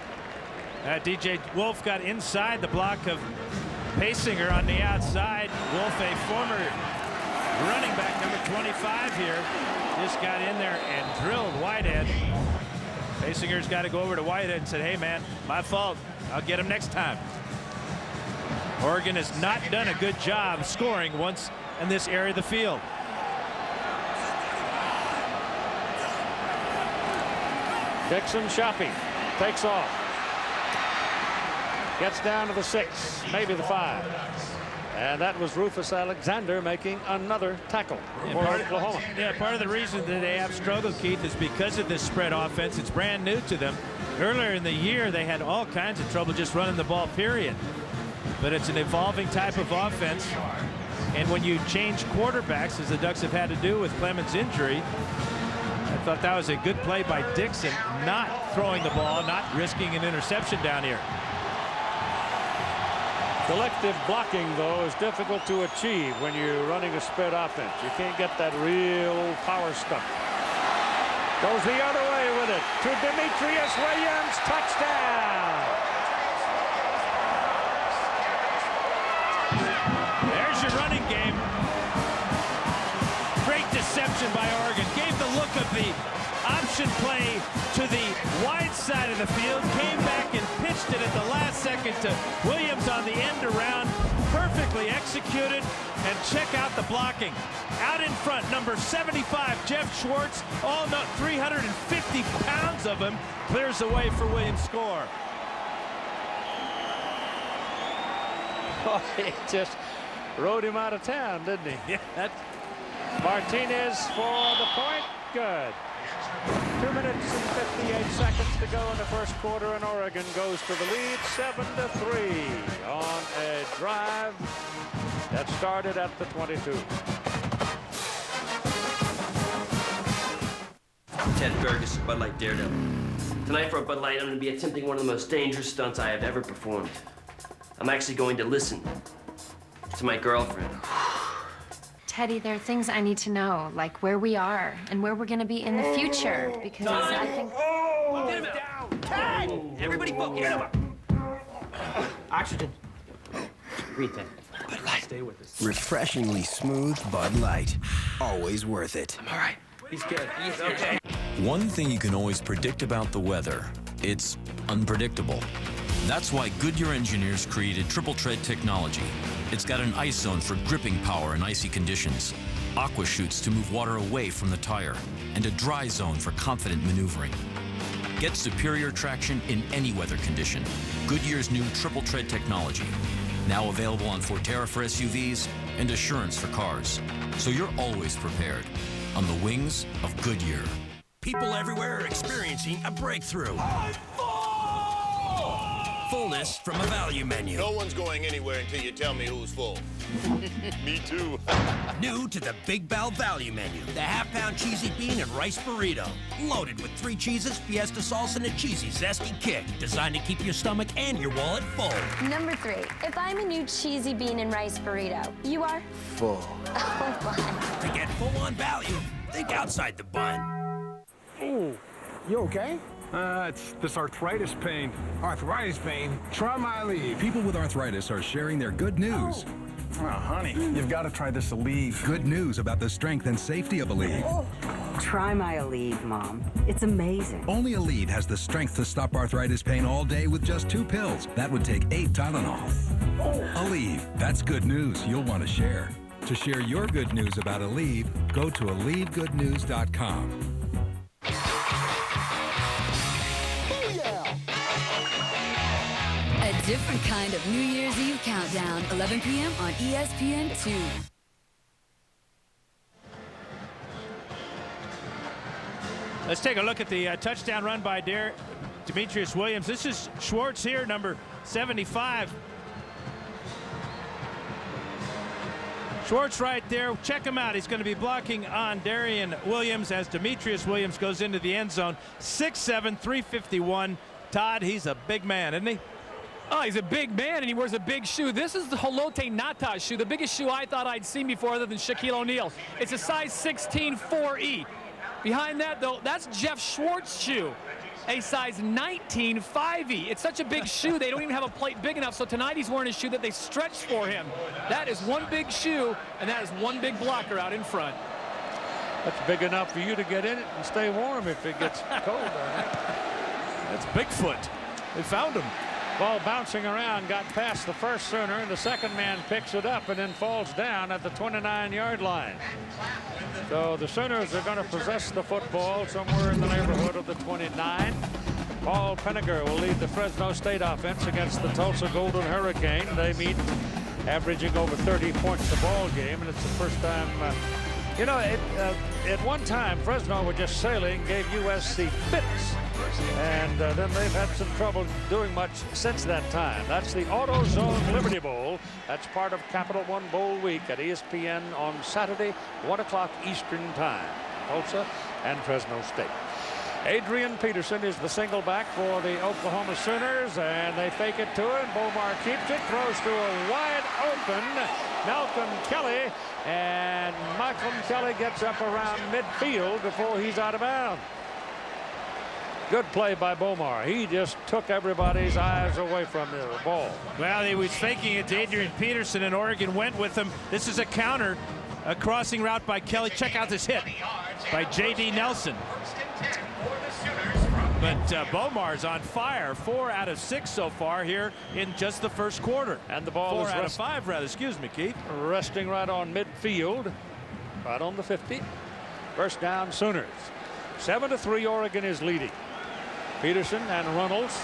DJ Wolf got inside the block of Paysinger on the outside. Wolf, a former running back, number 25 here, just got in there and drilled Whitehead. Paysinger's got to go over to Whitehead and said, hey man, my fault, I'll get him next time. Oregon has not done a good job scoring once in this area of the field. Dixon shopping, takes off, gets down to the 6, maybe the 5. And that was Rufus Alexander making another tackle for Oklahoma. Part of the reason that they have struggled, Keith, is because of this spread offense. It's brand new to them. Earlier in the year, they had all kinds of trouble just running the ball, period. But it's an evolving type of offense. And when you change quarterbacks, as the Ducks have had to do with Clement's injury, I thought that was a good play by Dixon, not throwing the ball, not risking an interception down here. Collective blocking, though, is difficult to achieve when you're running a spread offense. You can't get that real power stuff. Goes the other way with it to Demetrius Williams. Touchdown. There's your running game. Great deception by Oregon. Gave the look of the option play to the wide side of the field, came back and pitched it at the last second to Williams on the end around. perfectly executed, and check out the blocking. Out in front, number 75, Jeff Schwartz, all 350 pounds of him, clears the way for Williams' score. Oh, he just rode him out of town, didn't he? Yeah. Martinez for the point. Good. 2 minutes and 58 seconds to go in the first quarter, and Oregon goes to the lead 7-3 on a drive that started at the 22. Ted Fergus, Bud Light Daredevil. Tonight for a Bud Light, I'm going to be attempting one of the most dangerous stunts I have ever performed. I'm actually going to listen to my girlfriend. Teddy, there are things I need to know, like where we are and where we're going to be in the future, because I think... Get him down! Ted! Everybody focus! Oxygen. Breathe in. Bud Light. Stay with us. Refreshingly smooth Bud Light. Always worth it. I'm all right. He's good. He's okay. One thing you can always predict about the weather, it's unpredictable. That's why Goodyear engineers created Triple Tread technology. It's got an ice zone for gripping power in icy conditions, aqua chutes to move water away from the tire, and a dry zone for confident maneuvering. Get superior traction in any weather condition. Goodyear's new Triple Tread technology. Now available on Forterra for SUVs and Assurance for cars. So you're always prepared on the wings of Goodyear. People everywhere are experiencing a breakthrough. Fullness from a value menu. No one's going anywhere until you tell me who's full. Me too. New to the Big Bell value menu. The half-pound cheesy bean and rice burrito. Loaded with 3 cheeses, fiesta sauce, and a cheesy, zesty kick. Designed to keep your stomach and your wallet full. Number 3, if I'm a new cheesy bean and rice burrito, you are? Full. Oh, my. To get full-on value, think outside the bun. Ooh, you okay? It's this arthritis pain. Arthritis pain? Try my Aleve. People with arthritis are sharing their good news. Oh, honey, you've got to try this Aleve. Good news about the strength and safety of Aleve. Oh. Try my Aleve, Mom. It's amazing. Only Aleve has the strength to stop arthritis pain all day with just 2 pills. That would take 8 Tylenol. Oh. Aleve, that's good news you'll want to share. To share your good news about Aleve, go to AleveGoodNews.com. A different kind of New Year's Eve countdown, 11 p.m. on ESPN2. Let's take a look at the touchdown run by Demetrius Williams. This is Schwartz here, number 75. Schwartz right there. Check him out. He's going to be blocking on Darian Williams as Demetrius Williams goes into the end zone. 6'7", 351. Todd, he's a big man, isn't he? Oh, he's a big man, and he wears a big shoe. This is the Holote Nata's shoe, the biggest shoe I thought I'd seen before other than Shaquille O'Neal. It's a size 16 4E. Behind that, though, that's Jeff Schwartz's shoe, a size 19 5E. It's such a big shoe, they don't even have a plate big enough, so tonight he's wearing a shoe that they stretched for him. That is one big shoe, and that is one big blocker out in front. That's big enough for you to get in it and stay warm if it gets cold. That's Bigfoot. They found him. Ball bouncing around, got past the first Sooner, and the second man picks it up and then falls down at the 29-yard line. So the Sooners are going to possess the football somewhere in the neighborhood of the 29. Paul Penninger will lead the Fresno State offense against the Tulsa Golden Hurricane. They meet averaging over 30 points a ball game, and it's the first time. You know, at one time, Fresno were just sailing, gave USC fits. And then they've had some trouble doing much since that time. That's the AutoZone Liberty Bowl. That's part of Capital One Bowl week at ESPN on Saturday, 1 o'clock Eastern time. Tulsa and Fresno State. Adrian Peterson is the single back for the Oklahoma Sooners, and they fake it to him. Bomar keeps it, throws to a wide open Malcolm Kelly, and Malcolm Kelly gets up around midfield before he's out of bounds. Good play by Bomar. He just took everybody's eyes away from the ball. Well, he was faking it to Adrian Peterson, and Oregon went with him. This is a counter, a crossing route by Kelly. Check out this hit by J.D. Nelson. First and 10 for the Sooners from But Bomar's on fire. 4 out of 6 so far here in just the first quarter. And the ball 4 is out of 5, rather. Excuse me, Keith. Resting right on midfield, right on the 50. First down, Sooners. 7-3, Oregon is leading. Peterson and Runnels.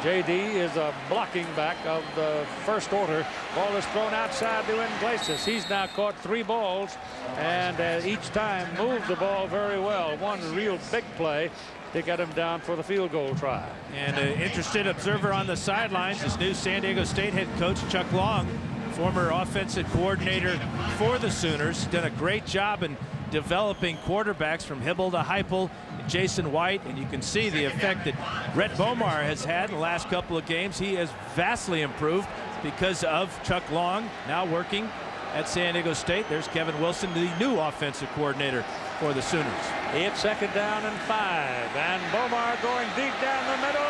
JD is a blocking back of the first order. Ball is thrown outside to Iglesias. He's now caught 3 balls and each time moved the ball very well. One real big play to get him down for the field goal try. And an interested observer on the sidelines is new San Diego State head coach Chuck Long, former offensive coordinator for the Sooners. Done a great job in developing quarterbacks from Hybl to Heupel, Jason White, and you can see the effect that Rhett Bomar has had in the last couple of games. He has vastly improved because of Chuck Long now working at San Diego State. There's Kevin Wilson, the new offensive coordinator for the Sooners. It's 2nd down and 5, and Bomar going deep down the middle.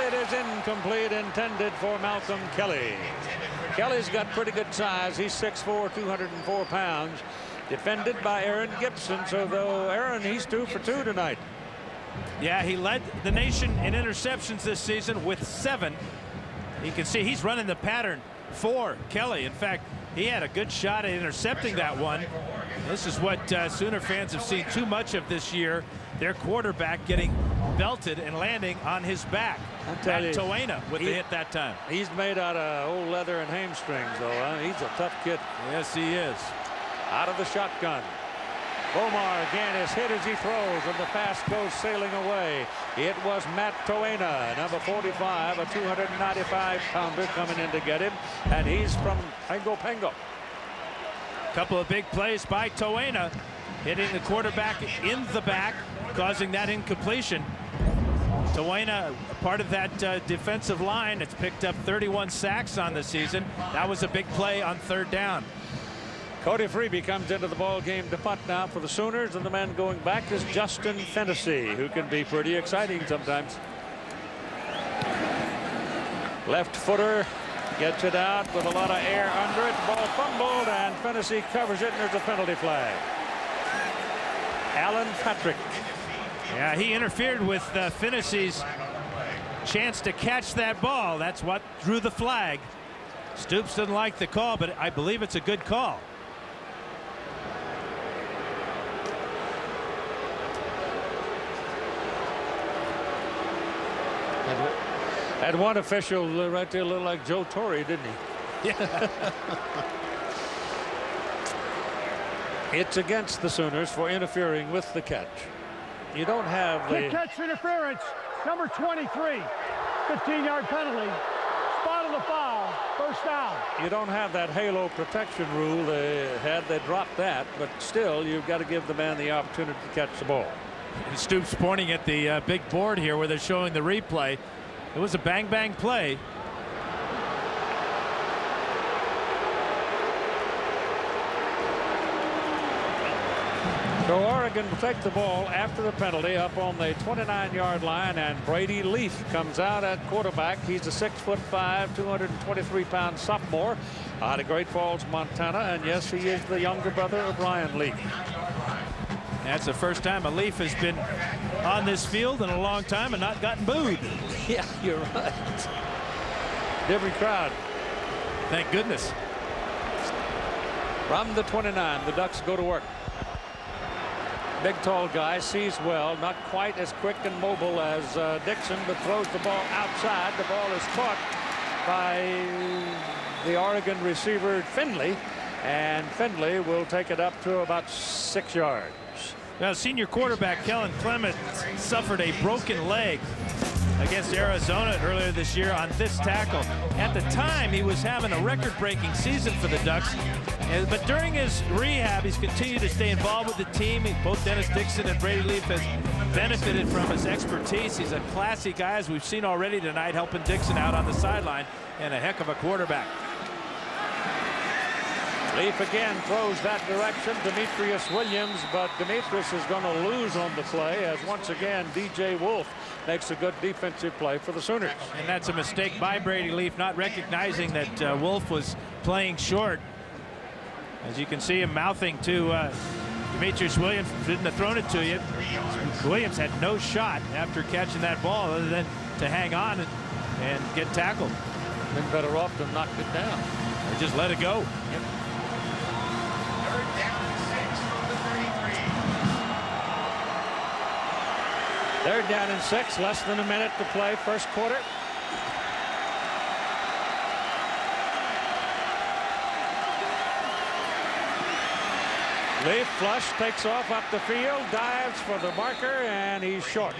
It is incomplete, intended for Malcolm Kelly. Kelly's got pretty good size. He's 6'4", 204 pounds. Defended by Aaron Gibson, so though Aaron, he's 2 for 2 tonight. Yeah, he led the nation in interceptions this season with 7. You can see he's running the pattern for Kelly. In fact, he had a good shot at intercepting that one. This is what Sooner fans have seen too much of this year. Their quarterback getting belted and landing on his back. At Toena with the hit that time. He's made out of old leather and hamstrings, though. He's a tough kid. Yes, he is. Out of the shotgun. Bomar again is hit as he throws, and the pass goes sailing away. It was Matt Toena, number 45, a 295-pounder coming in to get him, and he's from Pengo. Couple of big plays by Toena, hitting the quarterback in the back, causing that incompletion. Toena, part of that defensive line, it's picked up 31 sacks on the season. That was a big play on 3rd down. Cody Freeby comes into the ball game to punt now for the Sooners, and the man going back is Justin Fennessy, who can be pretty exciting sometimes. Left footer gets it out with a lot of air under it. Ball fumbled, and Fennessy covers it, and there's a penalty flag. Alan Patrick. Yeah, he interfered with Fennessy's chance to catch that ball. That's what drew the flag. Stoops doesn't like the call, but I believe it's a good call. Had one official right there look like Joe Torre, didn't he? Yeah. It's against the Sooners for interfering with the catch. You don't have the catch interference, number 23, 15-yard penalty. Spot of the foul, first down. You don't have that halo protection rule they dropped that, but still you've got to give the man the opportunity to catch the ball. Stoops pointing at the big board here where they're showing the replay. It was a bang play. So Oregon will take the ball after the penalty up on the 29-yard line, and Brady Leaf comes out at quarterback. He's a 6'5", 223-pound sophomore out of Great Falls, Montana, and yes, he is the younger brother of Brian Leaf. That's the first time a Leaf has been on this field in a long time and not gotten booed. Yeah, you're right. Different crowd. Thank goodness. From the 29, the Ducks go to work. Big, tall guy, sees well, not quite as quick and mobile as Dixon, but throws the ball outside. The ball is caught by the Oregon receiver Finley, and Finley will take it up to about 6 yards. Now, senior quarterback Kellen Clement suffered a broken leg against Arizona earlier this year on this tackle. At the time, he was having a record-breaking season for the Ducks. But during his rehab, he's continued to stay involved with the team. Both Dennis Dixon and Brady Leaf has benefited from his expertise. He's a classy guy, as we've seen already tonight, helping Dixon out on the sideline, and a heck of a quarterback. Leaf again throws that direction. Demetrius Williams, but Demetrius is going to lose on the play as once again DJ Wolf makes a good defensive play for the Sooners. And that's a mistake by Brady Leaf, not recognizing that Wolf was playing short. As you can see him mouthing to Demetrius Williams didn't have thrown it to you. Williams had no shot after catching that ball other than to hang on and get tackled. Been better off to knock it down. Or just let it go. Yep. Third down and 6 from the 33. They're down in 6, less than a minute to play, first quarter. Leaf flush, takes off up the field, dives for the marker, and he's short.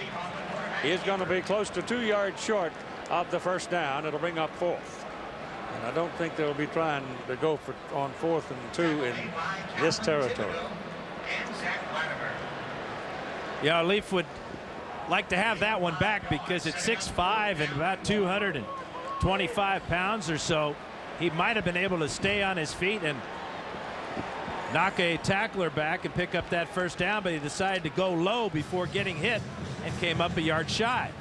He's going to be close to 2 yards short of the first down. It'll bring up 4th. And I don't think they'll be trying to go for on 4th and 2 in this territory. Yeah, Leaf would like to have that one back because it's 6'5" and about 225 pounds or so. He might have been able to stay on his feet and knock a tackler back and pick up that first down, but he decided to go low before getting hit and came up a yard shy.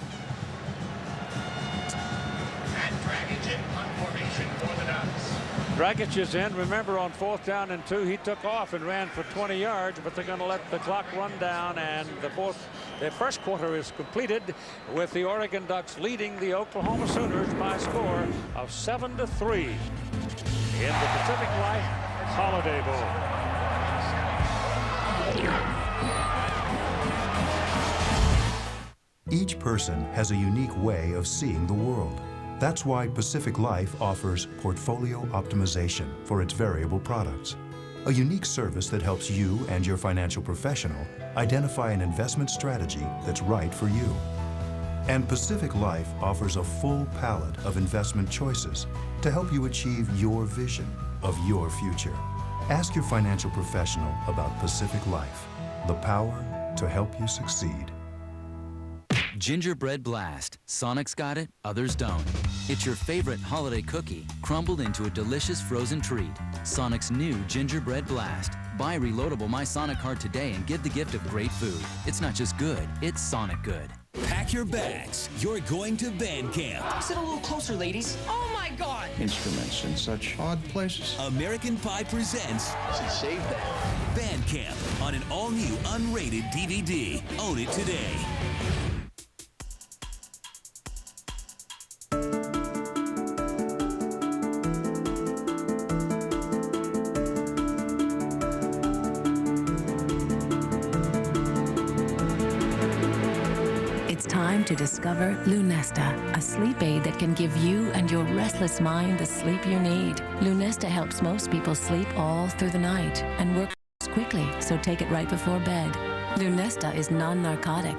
And Dragic in punt formation for the Ducks. Dragic is in. Remember, on 4th down and 2, he took off and ran for 20 yards, but they're going to let the clock run down, and the first quarter is completed with the Oregon Ducks leading the Oklahoma Sooners by a score of 7-3 in the Pacific Life Holiday Bowl. Each person has a unique way of seeing the world. That's why Pacific Life offers portfolio optimization for its variable products, a unique service that helps you and your financial professional identify an investment strategy that's right for you. And Pacific Life offers a full palette of investment choices to help you achieve your vision of your future. Ask your financial professional about Pacific Life, the power to help you succeed. Gingerbread Blast. Sonic's got it, others don't. It's your favorite holiday cookie crumbled into a delicious frozen treat. Sonic's new Gingerbread Blast. Buy reloadable My Sonic card today and get the gift of great food. It's not just good, it's Sonic good. Pack your bags. You're going to band camp. Sit a little closer, ladies. Oh my God! Instruments in such odd places. American Pie presents Save that. Band Camp on an all-new unrated DVD. Own it today. Time to discover Lunesta, a sleep aid that can give you and your restless mind the sleep you need. Lunesta helps most people sleep all through the night and works quickly, so take it right before bed. Lunesta is non-narcotic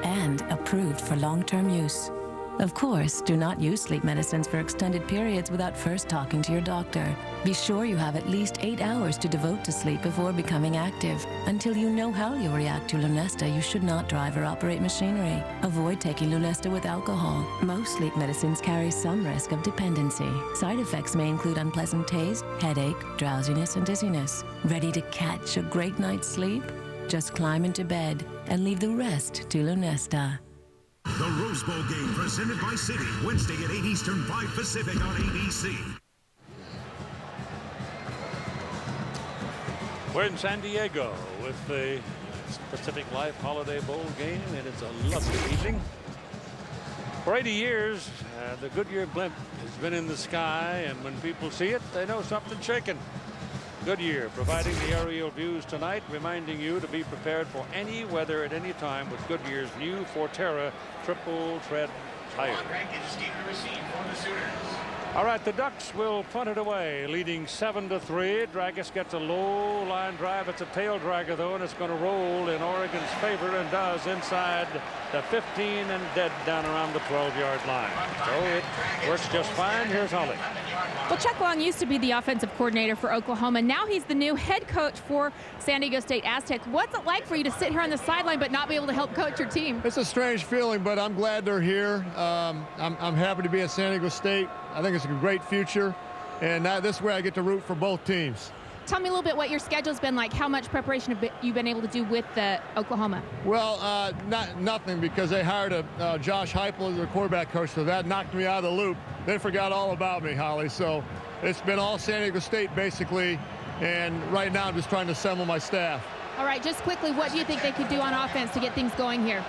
and approved for long-term use. Of course, do not use sleep medicines for extended periods without first talking to your doctor. Be sure you have at least 8 hours to devote to sleep before becoming active. Until you know how you'll react to Lunesta, you should not drive or operate machinery. Avoid taking Lunesta with alcohol. Most sleep medicines carry some risk of dependency. Side effects may include unpleasant taste, headache, drowsiness, and dizziness. Ready to catch a great night's sleep? Just climb into bed and leave the rest to Lunesta. The Rose Bowl game presented by Citi, Wednesday at 8 Eastern, 5 Pacific on ABC. We're in San Diego with the Pacific Life Holiday Bowl game, and it's a lovely evening. For 80 years, the Goodyear blimp has been in the sky, and when people see it, they know something's shaking. Goodyear providing the aerial views tonight, reminding you to be prepared for any weather at any time with Goodyear's new Forterra triple tread tire. All right, the Ducks will punt it away, leading 7-3. Dragic gets a low line drive. It's a tail dragger, though, and it's going to roll in Oregon's favor, and does inside the 15 and dead down around the 12-yard line. So it works just fine. Here's Holly. Well, Chuck Long used to be the offensive coordinator for Oklahoma. Now he's the new head coach for San Diego State Aztecs. What's it like for you to sit here on the sideline but not be able to help coach your team? It's a strange feeling, but I'm glad they're here. I'm happy to be at San Diego State. I think it's a great future, and this way I get to root for both teams. Tell me a little bit what your schedule's been like. How much preparation have you been able to do with Oklahoma? Well, nothing, because they hired Josh Heupel as their quarterback coach, so that knocked me out of the loop. They forgot all about me, Holly. So it's been all San Diego State, basically, and right now I'm just trying to assemble my staff. All right, just quickly, what do you think they could do on offense to get things going here?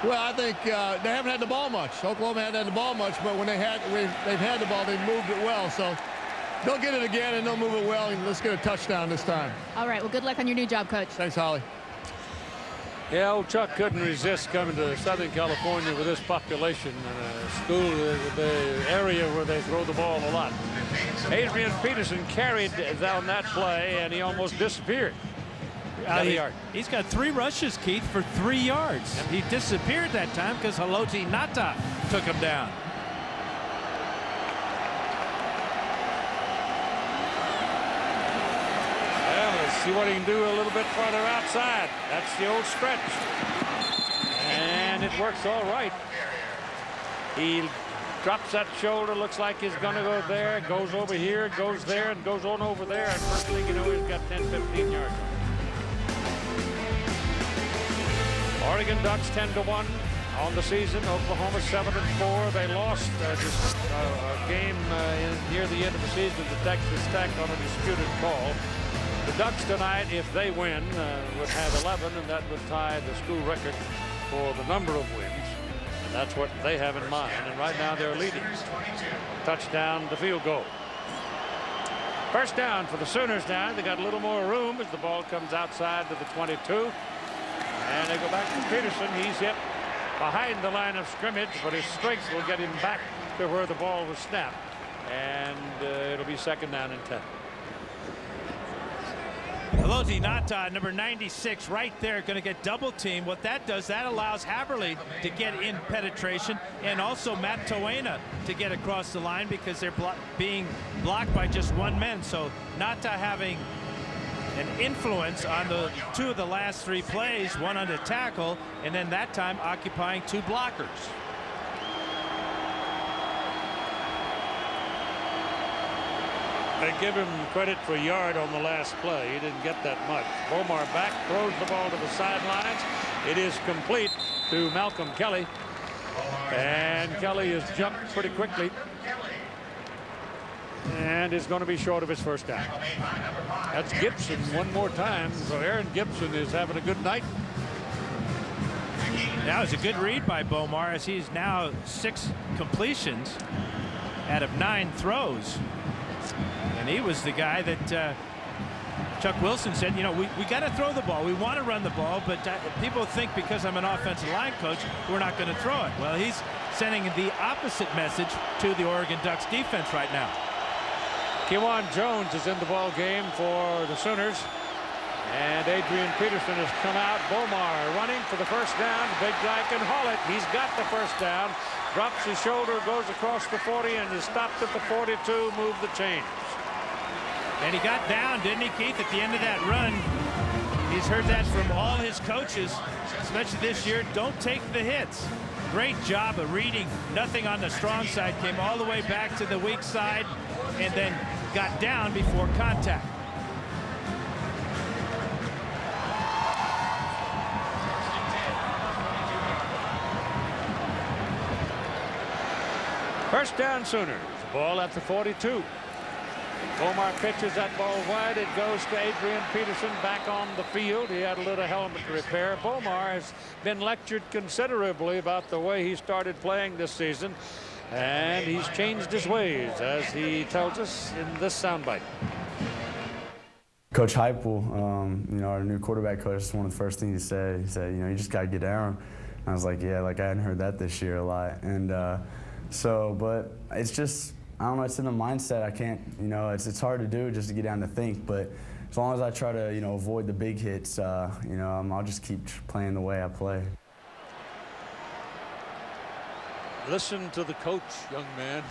Well, I think they haven't had the ball much. Oklahoma hasn't had the ball much, but when they've had the ball, they've moved it well. So they'll get it again, and they'll move it well, and let's get a touchdown this time. All right, well, good luck on your new job, Coach. Thanks, Holly. Yeah, old Chuck couldn't resist coming to Southern California with this population and a school, the area where they throw the ball a lot. Adrian Peterson carried down that play, and he almost disappeared. He's got 3 rushes, Keith, for 3 yards. And he disappeared that time because Haloti Ngata took him down. Well, let's see what he can do a little bit farther outside. That's the old stretch. And it works all right. He drops that shoulder, looks like he's going to go there, goes over here, goes there, and goes on over there. And first thing you know, he's got 10, 15 yards. Oregon Ducks 10-1 on the season. Oklahoma 7-4. They lost just a game near the end of the season to Texas Tech on a disputed call. The Ducks tonight, if they win, would have 11, and that would tie the school record for the number of wins. And that's what they have in mind. And right now they're leading. Touchdown to field goal. First down for the Sooners now. They got a little more room as the ball comes outside to the 22. And they go back to Peterson. He's hit behind the line of scrimmage, but his strength will get him back to where the ball was snapped. And it'll be second down and 10. Haloti Ngata, number 96, right there, going to get double teamed. What that does, that allows Haberly to get in penetration, and also Matt Toena to get across the line because they're being blocked by just one man. So Ngata having an influence on the 2 of the last 3 plays, one on the tackle, and then that time occupying 2 blockers. They give him credit for yard on the last play. He didn't get that much. Bomar back, throws the ball to the sidelines. It is complete to Malcolm Kelly. And Kelly has jumped pretty quickly. And is going to be short of his first down. That's Gibson one more time. So Aaron Gibson is having a good night. That was a good read by Bomar, as he's now 6 completions out of 9 throws. And he was the guy that Chuck Wilson said, you know, we got to throw the ball. We want to run the ball, but people think because I'm an offensive line coach, we're not going to throw it. Well, he's sending the opposite message to the Oregon Ducks defense right now. Kewan Jones is in the ball game for the Sooners. And Adrian Peterson has come out. Bomar running for the first down. The big guy can haul it. He's got the first down. Drops his shoulder, goes across the 40, and is stopped at the 42. Move the chains. And he got down, didn't he, Keith, at the end of that run? He's heard that from all his coaches, especially this year. Don't take the hits. Great job of reading. Nothing on the strong side. Came all the way back to the weak side and then got down before contact. First down Sooners. Ball at the 42. Bomar pitches that ball wide. It goes to Adrian Peterson back on the field. He had a little helmet repair. Bomar has been lectured considerably about the way he started playing this season. And he's changed his ways, as he tells us in this soundbite. Coach Heupel, you know, our new quarterback coach, that's one of the first things he said. He said, you know, you just got to get down. And I was like, yeah, like I hadn't heard that this year a lot. And but it's just, I don't know, it's in the mindset. I can't, you know, it's hard to do just to get down to think. But as long as I try to, you know, avoid the big hits, you know, I'll just keep playing the way I play. Listen to the coach, young man.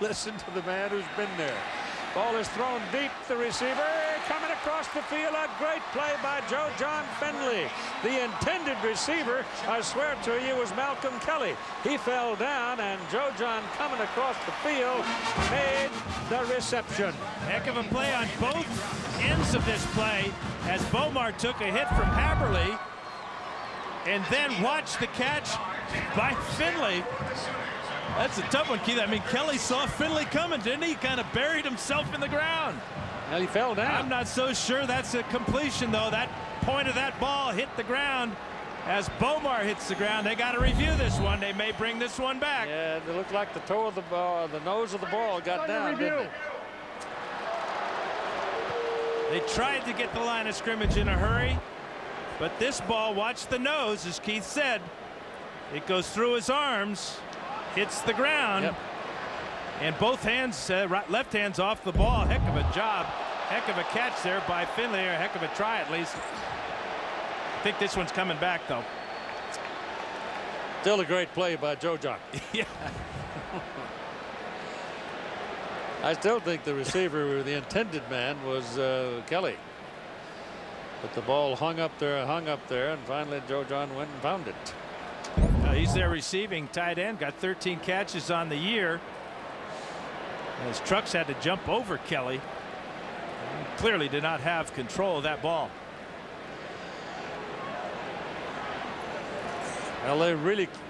Listen to the man who's been there. Ball is thrown deep. The receiver coming across the field. A great play by Joe John Findlay. The intended receiver, I swear to you, was Malcolm Kelly. He fell down, and Joe John coming across the field made the reception. Heck of a play on both ends of this play, as Bomar took a hit from Haberly and then watched the catch by Findlay. That's a tough one, Keith. I mean, Kelly saw Finley coming, didn't he? He kind of buried himself in the ground. Well, he fell down. I'm not so sure that's a completion, though. That point of that ball hit the ground. As Bomar hits the ground, they got to review this one. They may bring this one back. Yeah, it looked like the toe of the ball, the nose of the ball got down, didn't it? They tried to get the line of scrimmage in a hurry, but this ball, watch the nose, as Keith said. It goes through his arms, hits the ground, and both hands, left hand's off the ball. Heck of a job. Heck of a catch there by Finley, or a heck of a try at least. I think this one's coming back, though. Still a great play by Joe John. Yeah. I still think the receiver, the intended man, was Kelly. But the ball hung up there, and finally Joe John went and found it. He's their receiving tight end, got 13 catches on the year. As Trucks had to jump over Kelly. He clearly did not have control of that ball. Well,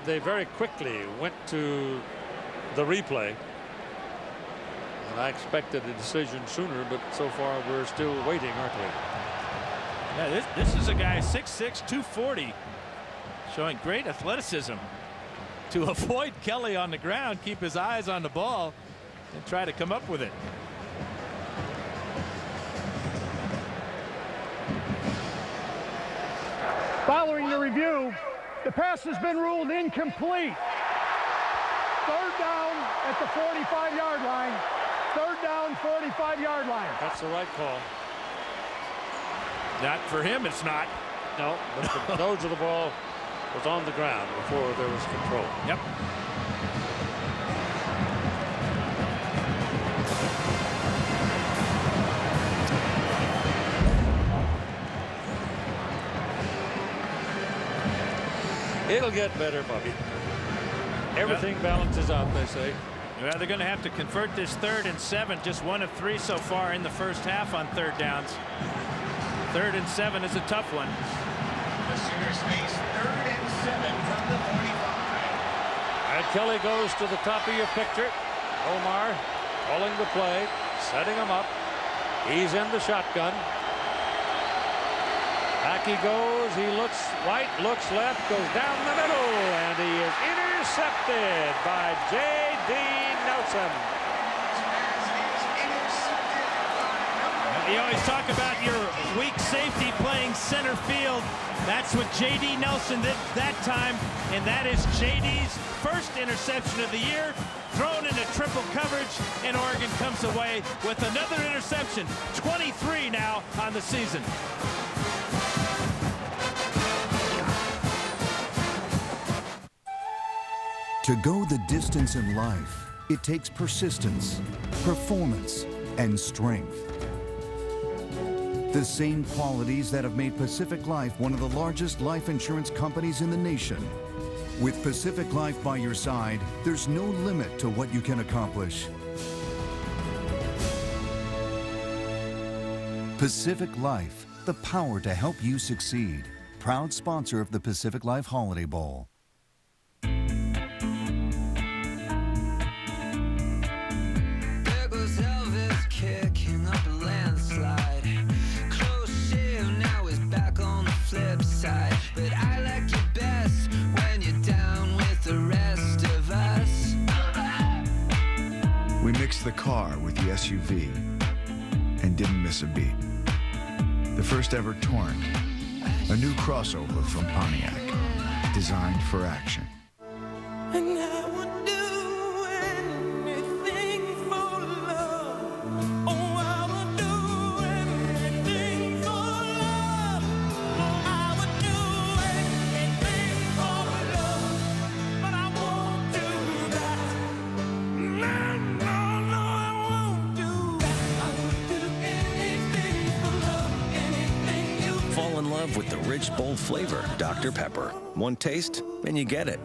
they very quickly went to the replay. And I expected a decision sooner, but so far we're still waiting, aren't we? Yeah, this is a guy 6'6", 240, showing great athleticism to avoid Kelly on the ground, keep his eyes on the ball, and try to come up with it. Following the review, the pass has been ruled incomplete. Third down at the 45-yard line. Third down, 45-yard line. That's the right call. Not for him, it's not. No, but the nose of the ball was on the ground before there was control. Yep. It'll get better, Bobby. Everything balances out, they say. Well, they're going to have to convert this 3rd and 7. Just 1 of 3 so far in the first half on third downs. 3rd and 7 is a tough one. The Sooners face 3rd and 7 from the 45. And Kelly goes to the top of your picture. Omar calling the play, setting him up. He's in the shotgun. Back he goes. He looks right, looks left, goes down the middle, and he is intercepted by J.D. Nelson. You always talk about your weak safety playing center field. That's what J.D. Nelson did that time, and that is J.D.'s first interception of the year, thrown into triple coverage, and Oregon comes away with another interception. 23 now on the season. To go the distance in life, it takes persistence, performance, and strength. The same qualities that have made Pacific Life one of the largest life insurance companies in the nation. With Pacific Life by your side, there's no limit to what you can accomplish. Pacific Life, the power to help you succeed. Proud sponsor of the Pacific Life Holiday Bowl. But I like you best when you're down with the rest of us. We mixed the car with the SUV and didn't miss a beat. The first ever Torrent, a new crossover from Pontiac, designed for action. And I would do anything for love. Oh, I would do anything for love. I would do anything for love. But I won't do that. No, I won't do that. I would do anything for love. Anything you Fall in love with the rich, bold flavor, Dr. Pepper. One taste, and you get it.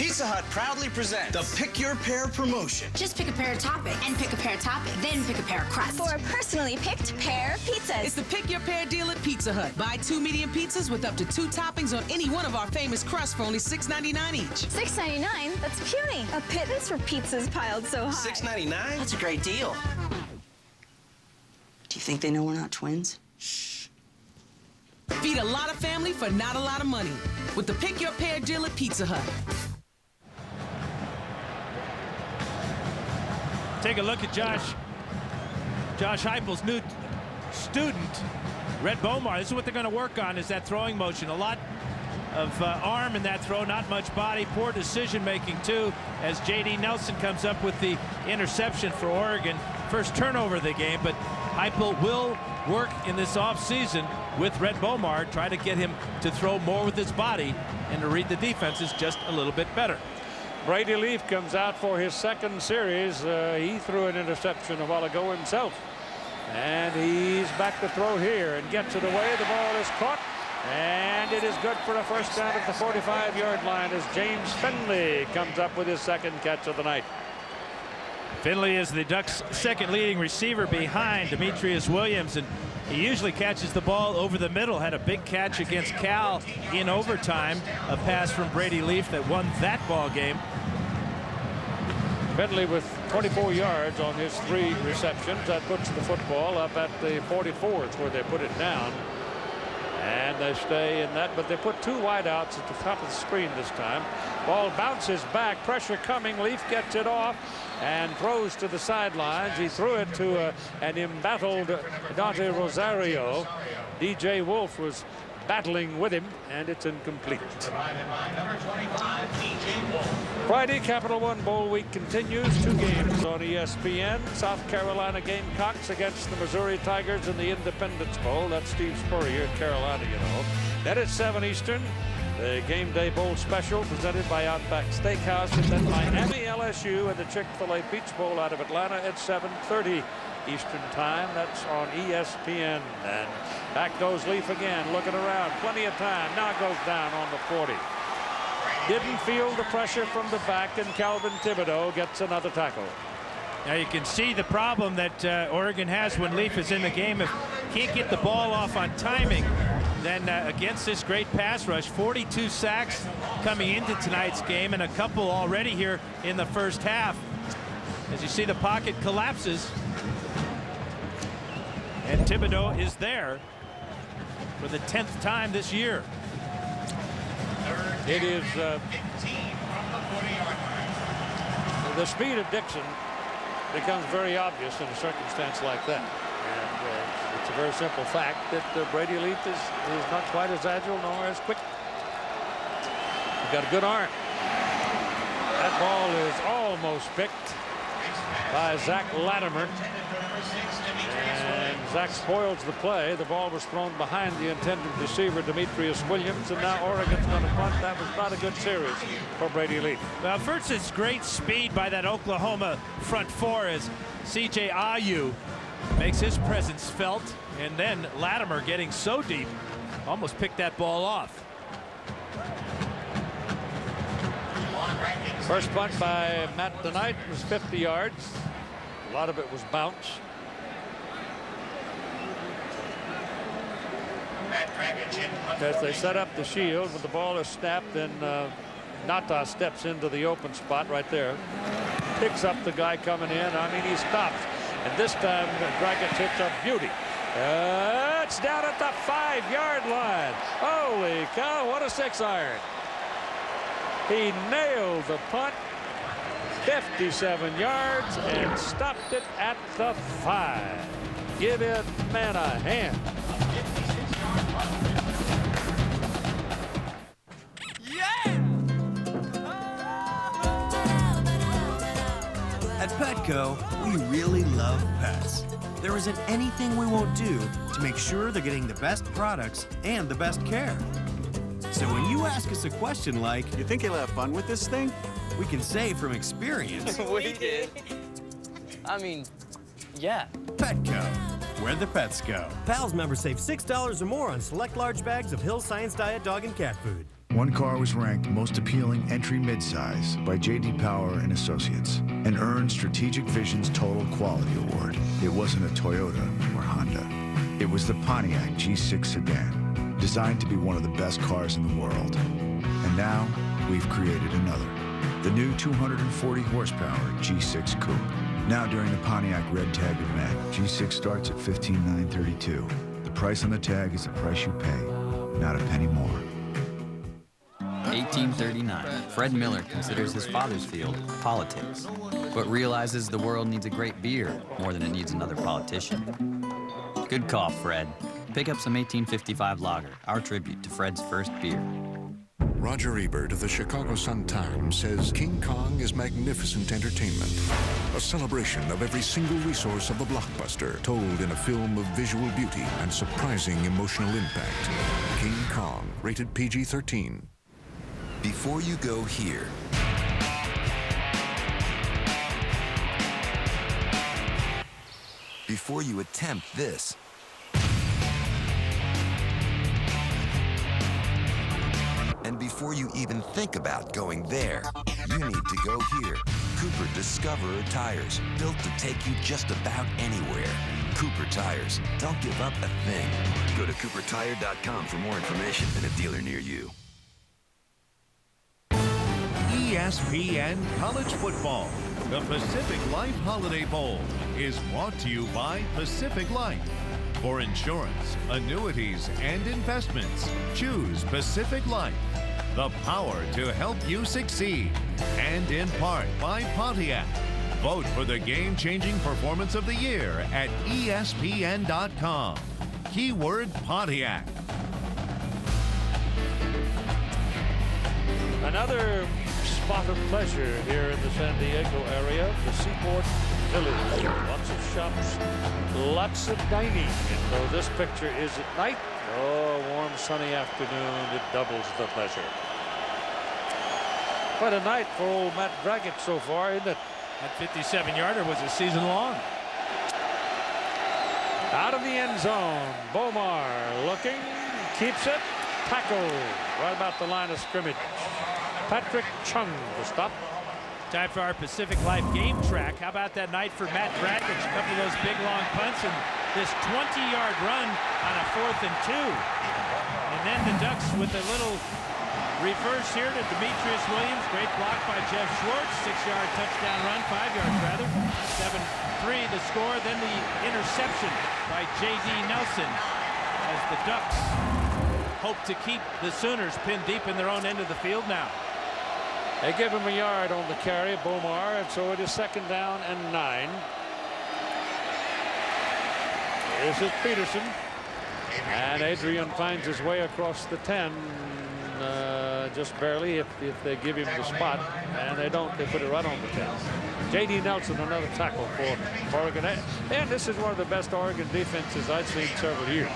Pizza Hut proudly presents the Pick Your Pair promotion. Just pick a pair of topping and pick a pair of topping, then pick a pair of crust. For a personally picked pair of pizzas. It's the Pick Your Pair deal at Pizza Hut. Buy 2 medium pizzas with up to 2 toppings on any one of our famous crusts for only $6.99 each. $6.99? That's puny. A pittance for pizzas piled so high. $6.99? That's a great deal. Do you think they know we're not twins? Shh. Feed a lot of family for not a lot of money with the Pick Your Pair deal at Pizza Hut. Take a look at Josh Heupel's new student, Red Bomar. This is what they're going to work on, is that throwing motion. A lot of arm in that throw, not much body. Poor decision making too, as J.D. Nelson comes up with the interception for Oregon. First turnover of the game, but Heupel will work in this offseason with Red Bomar, try to get him to throw more with his body and to read the defenses just a little bit better. Brady Leaf comes out for his second series. He threw an interception a while ago himself. And he's back to throw here and gets it away. The ball is caught. And it is good for a first down at the 45-yard line as James Finley comes up with his second catch of the night. Finley is the Ducks' second leading receiver behind Demetrius Williams, and he usually catches the ball over the middle. Had a big catch against Cal in overtime, a pass from Brady Leaf that won that ball game. Finley with 24 yards on his 3 receptions. That puts the football up at the 44th where they put it down. And they stay in that, but they put 2 wideouts at the top of the screen this time. Ball bounces back, pressure coming. Leaf gets it off and throws to the sidelines. He threw it to an embattled Dante Rosario. DJ Wolf was battling with him, and it's incomplete. Friday, Capital One Bowl week continues. 2 games on ESPN. South Carolina Gamecocks against the Missouri Tigers in the Independence Bowl. That's Steve Spurrier at Carolina, you know. Then at 7 Eastern, the Game Day Bowl special presented by Outback Steakhouse, and then Miami LSU and the Chick-fil-A Peach Bowl out of Atlanta at 7:30 Eastern time. That's on ESPN. And back goes Leaf again, looking around, plenty of time. Now goes down on the 40. Didn't feel the pressure from the back, and Calvin Thibodeau gets another tackle. Now you can see the problem that Oregon has when Leaf is in the game. If can't get the ball off on timing, then against this great pass rush, 42 sacks coming into tonight's game, and a couple already here in the first half. As you see, the pocket collapses, and Thibodeau is there for the 10th time this year. It is the speed of Dixon becomes very obvious in a circumstance like that. And it's a very simple fact that Brady Leaf is not quite as agile nor as quick. He's got a good arm. That ball is almost picked by Zach Latimer. And Zach spoils the play. The ball was thrown behind the intended receiver, Demetrius Williams, and now Oregon's going to punt. That was not a good series for Brady Leaf. Well, first it's great speed by that Oklahoma front 4 as C.J. Ayu makes his presence felt, and then Latimer getting so deep almost picked that ball off. First punt by Matt tonight was 50 yards. A lot of it was bounce. As they set up the shield, when the ball is snapped, then Nata steps into the open spot right there. Picks up the guy coming in. I mean, he stops. And this time, Dragic hits a beauty. It's down at the 5-yard line. Holy cow, what a 6-iron. He nailed the punt, 57 yards, and stopped it at the 5. Give it man a hand. At Petco, we really love pets. There isn't anything we won't do to make sure they're getting the best products and the best care. So when you ask us a question like, "You think you'll have fun with this thing?" we can say from experience, We did. I mean, yeah. Petco, where the pets go. Pals members save $6 or more on select large bags of Hill Science Diet dog and cat food. One car was ranked most appealing entry midsize by J.D. Power and Associates and earned Strategic Vision's Total Quality Award. It wasn't a Toyota or Honda. It was the Pontiac G6 sedan, designed to be one of the best cars in the world. And now, we've created another, the new 240 horsepower G6 Coupe. Now during the Pontiac Red Tag event, G6 starts at $15,932. The price on the tag is the price you pay, not a penny more. 1839. Fred Miller considers his father's field politics, but realizes the world needs a great beer more than it needs another politician. Good call, Fred. Pick up some 1855 lager, our tribute to Fred's first beer. Roger Ebert of the Chicago Sun-Times says King Kong is magnificent entertainment, a celebration of every single resource of the blockbuster, told in a film of visual beauty and surprising emotional impact. King Kong, rated PG-13. Before you go here, before you attempt this, and before you even think about going there, you need to go here. Cooper Discoverer tires, built to take you just about anywhere. Cooper tires, don't give up a thing. Go to coopertire.com for more information and a dealer near you. ESPN College Football, the Pacific Life Holiday Bowl, is brought to you by Pacific Life. For insurance, annuities, and investments, choose Pacific Life. The power to help you succeed. And in part by Pontiac. Vote for the game-changing performance of the year at ESPN.com. Keyword Pontiac. Another spot of pleasure here in the San Diego area, the Seaport Village. Lots of shops, lots of dining. And though this picture is at night, oh, warm sunny afternoon, it doubles the pleasure. Quite a night for old Matt Dragic so far, isn't it? That 57-yarder was a season long. Out of the end zone, Bomar looking, keeps it, tackled right about the line of scrimmage. Patrick Chung the stop. Time for our Pacific Life game track. How about that night for Matt Dragic? A couple of those big long punts and this 20-yard run on a 4th and 2. And then the Ducks with a little reverse here to Demetrius Williams. Great block by Jeff Schwartz. 6-yard touchdown run, 5 yards rather. 7-3 the score. Then the interception by J.D. Nelson as the Ducks hope to keep the Sooners pinned deep in their own end of the field now. They give him a yard on the carry, Bomar, and so it is 2nd down and 9. This is Peterson. And Adrian finds his way across the 10. Just barely if they give him the spot, and they don't, they put it right on the 10. J.D. Nelson, another tackle for Oregon, and this is one of the best Oregon defenses I've seen several years.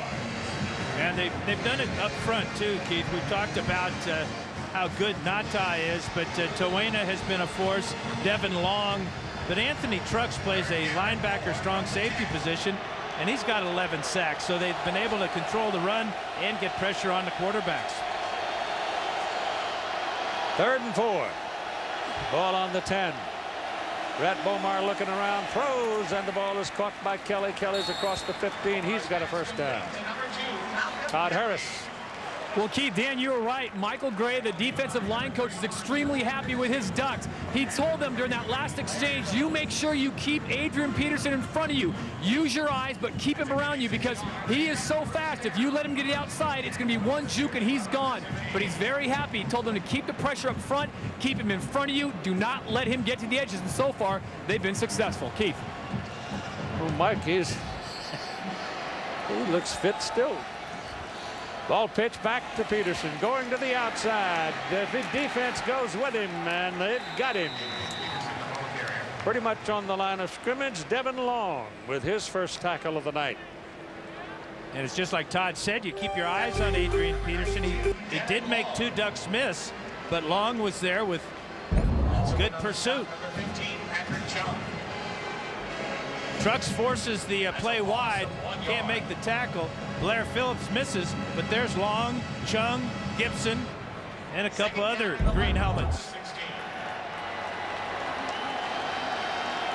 And they've done it up front too, Keith. We've talked about how good Nata is, but Towena has been a force, Devin Long, but Anthony Trucks plays a linebacker strong safety position, and he's got 11 sacks, so they've been able to control the run and get pressure on the quarterbacks. 3rd and 4. Ball on the 10. Brett Bomar looking around, throws, and the ball is caught by Kelly. Kelly's across the 15. He's got a 1st down. Todd Harris. Well, Keith, Dan, you were right. Michael Gray, the defensive line coach, is extremely happy with his Ducks. He told them during that last exchange, you make sure you keep Adrian Peterson in front of you. Use your eyes, but keep him around you because he is so fast. If you let him get it outside, it's going to be one juke and he's gone. But he's very happy. He told them to keep the pressure up front, keep him in front of you. Do not let him get to the edges. And so far, they've been successful. Keith. Well, Mike, he looks fit still. Ball pitch back to Peterson, going to the outside. The defense goes with him, and they've got him. Pretty much on the line of scrimmage, Devin Long with his first tackle of the night. And it's just like Todd said, you keep your eyes on Adrian Peterson. He did make 2 Ducks miss, but Long was there with good pursuit. Trucks forces the play wide, can't make the tackle. Blair Phillips misses, but there's Long, Chung, Gibson, and a couple other green helmets.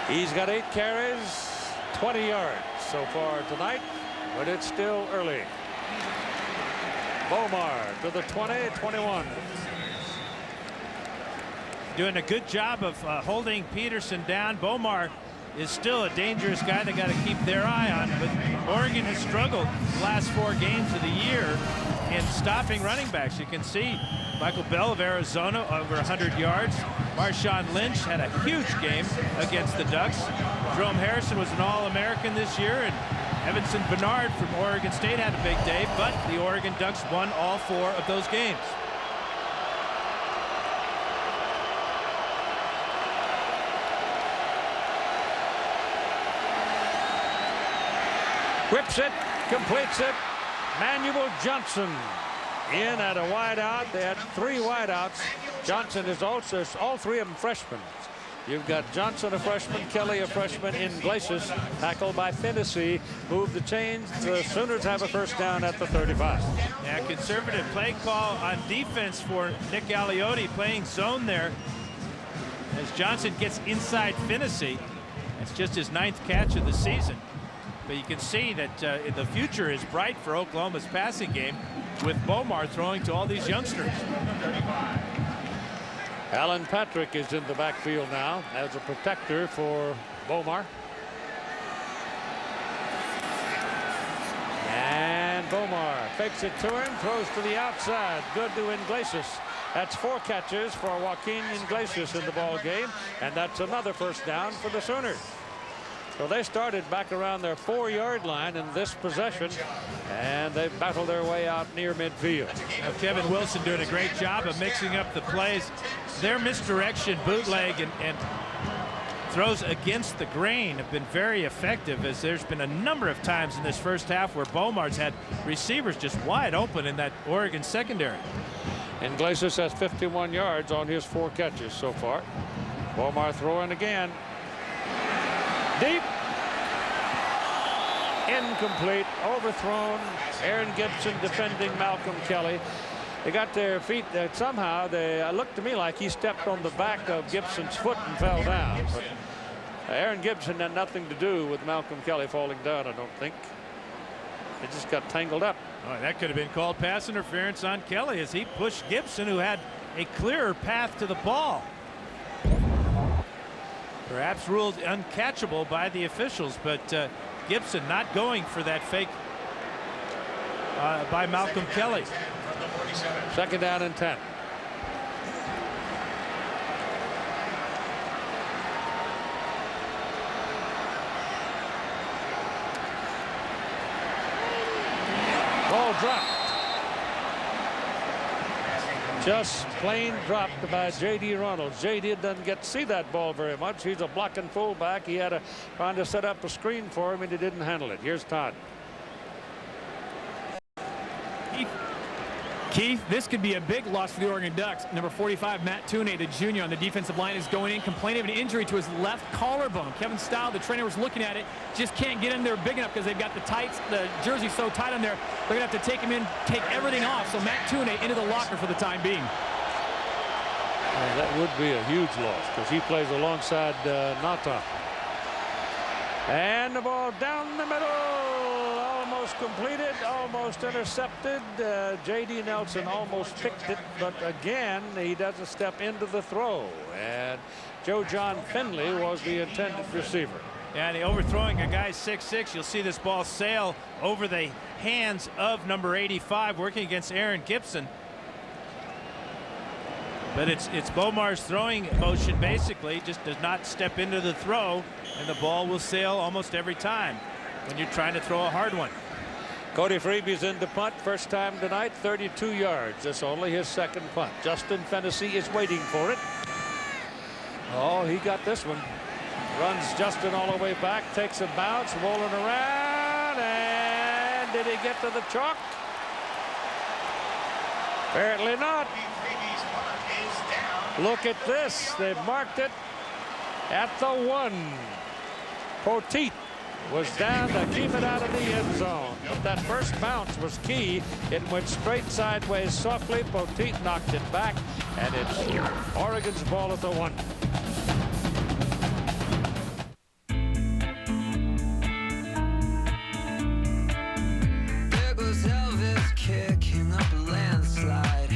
He's got 8 carries, 20 yards so far tonight, but it's still early. Bomar to the 20, 21. Doing a good job of holding Peterson down. Bomar is still a dangerous guy they got to keep their eye on, but Oregon has struggled the last 4 games of the year in stopping running backs. You can see Michael Bell of Arizona over 100 yards. Marshawn Lynch had a huge game against the Ducks. Jerome Harrison was an All-American this year, and Evanson Bernard from Oregon State had a big day, but the Oregon Ducks won all 4 of those games. Whips it, completes it. Manuel Johnson in at a wideout. They had 3 wideouts. Johnson is also, all 3 of them freshmen. You've got Johnson, a freshman, Kelly, a freshman, Iglesias, tackled by Fennessy. Move the chains. The Sooners have a first down at the 35. Yeah, conservative play call on defense for Nick Aliotti, playing zone there as Johnson gets inside Fennessy. That's just his 9th catch of the season. But you can see that the future is bright for Oklahoma's passing game with Bomar throwing to all these youngsters. Alan Patrick is in the backfield now as a protector for Bomar. And Bomar fakes it to him, throws to the outside. Good to Iglesias. That's 4 catches for Joaquin Iglesias in the ball game, and that's another first down for the Sooners. So they started back around their 4-yard line in this possession, and they battled their way out near midfield. Now, Kevin Wilson doing a great job of mixing up the plays. Their misdirection, bootleg, and throws against the grain have been very effective, as there's been a number of times in this first half where Bomar's had receivers just wide open in that Oregon secondary. Iglesias has 51 yards on his 4 catches so far. Bomar throwing again. Deep. Incomplete. Overthrown. Aaron Gibson defending Malcolm Kelly. They got their feet. Somehow they looked to me like he stepped on the back of Gibson's foot and fell down. But Aaron Gibson had nothing to do with Malcolm Kelly falling down, I don't think. It just got tangled up. Oh, that could have been called pass interference on Kelly as he pushed Gibson, who had a clearer path to the ball. Perhaps ruled uncatchable by the officials, but Gibson not going for that fake by Malcolm Kelly. Second down and 10. Ball dropped. Just plain dropped by J.D. Ronalds. J.D. doesn't get to see that ball very much. He's a blocking fullback. He had trying to set up a screen for him, and he didn't handle it. Here's Todd. Keith, this could be a big loss for the Oregon Ducks. Number 45, Matt Tuney, the junior on the defensive line, is going in, complaining of an injury to his left collarbone. Kevin Stile, the trainer, was looking at it, just can't get in there big enough because they've got the tights, the jersey so tight on there. They're going to have to take him in, take everything off. So Matt Tuney into the locker for the time being. Well, that would be a huge loss because he plays alongside Nata. And the ball down the middle. Almost completed, almost intercepted. J.D. Nelson almost picked it, but again, he doesn't step into the throw. And Joe John Finley was the intended receiver. And he overthrowing a guy 6'6". You'll see this ball sail over the hands of number 85, working against Aaron Gibson. But it's Bomar's throwing motion, basically, just does not step into the throw, and the ball will sail almost every time when you're trying to throw a hard one. Cody Freeby's in the punt, first time tonight, 32 yards. That's only his second punt. Justin Fennessy is waiting for it. Oh, he got this one. Runs Justin all the way back, takes a bounce, rolling around, and did he get to the chalk? Apparently not. Look at this. They marked it at the 1. Poteet was down to keep it out of the end zone. But that first bounce was key. It went straight sideways softly. Poteet knocked it back, and it's Oregon's ball at the 1. There goes Elvis kicking up a landslide.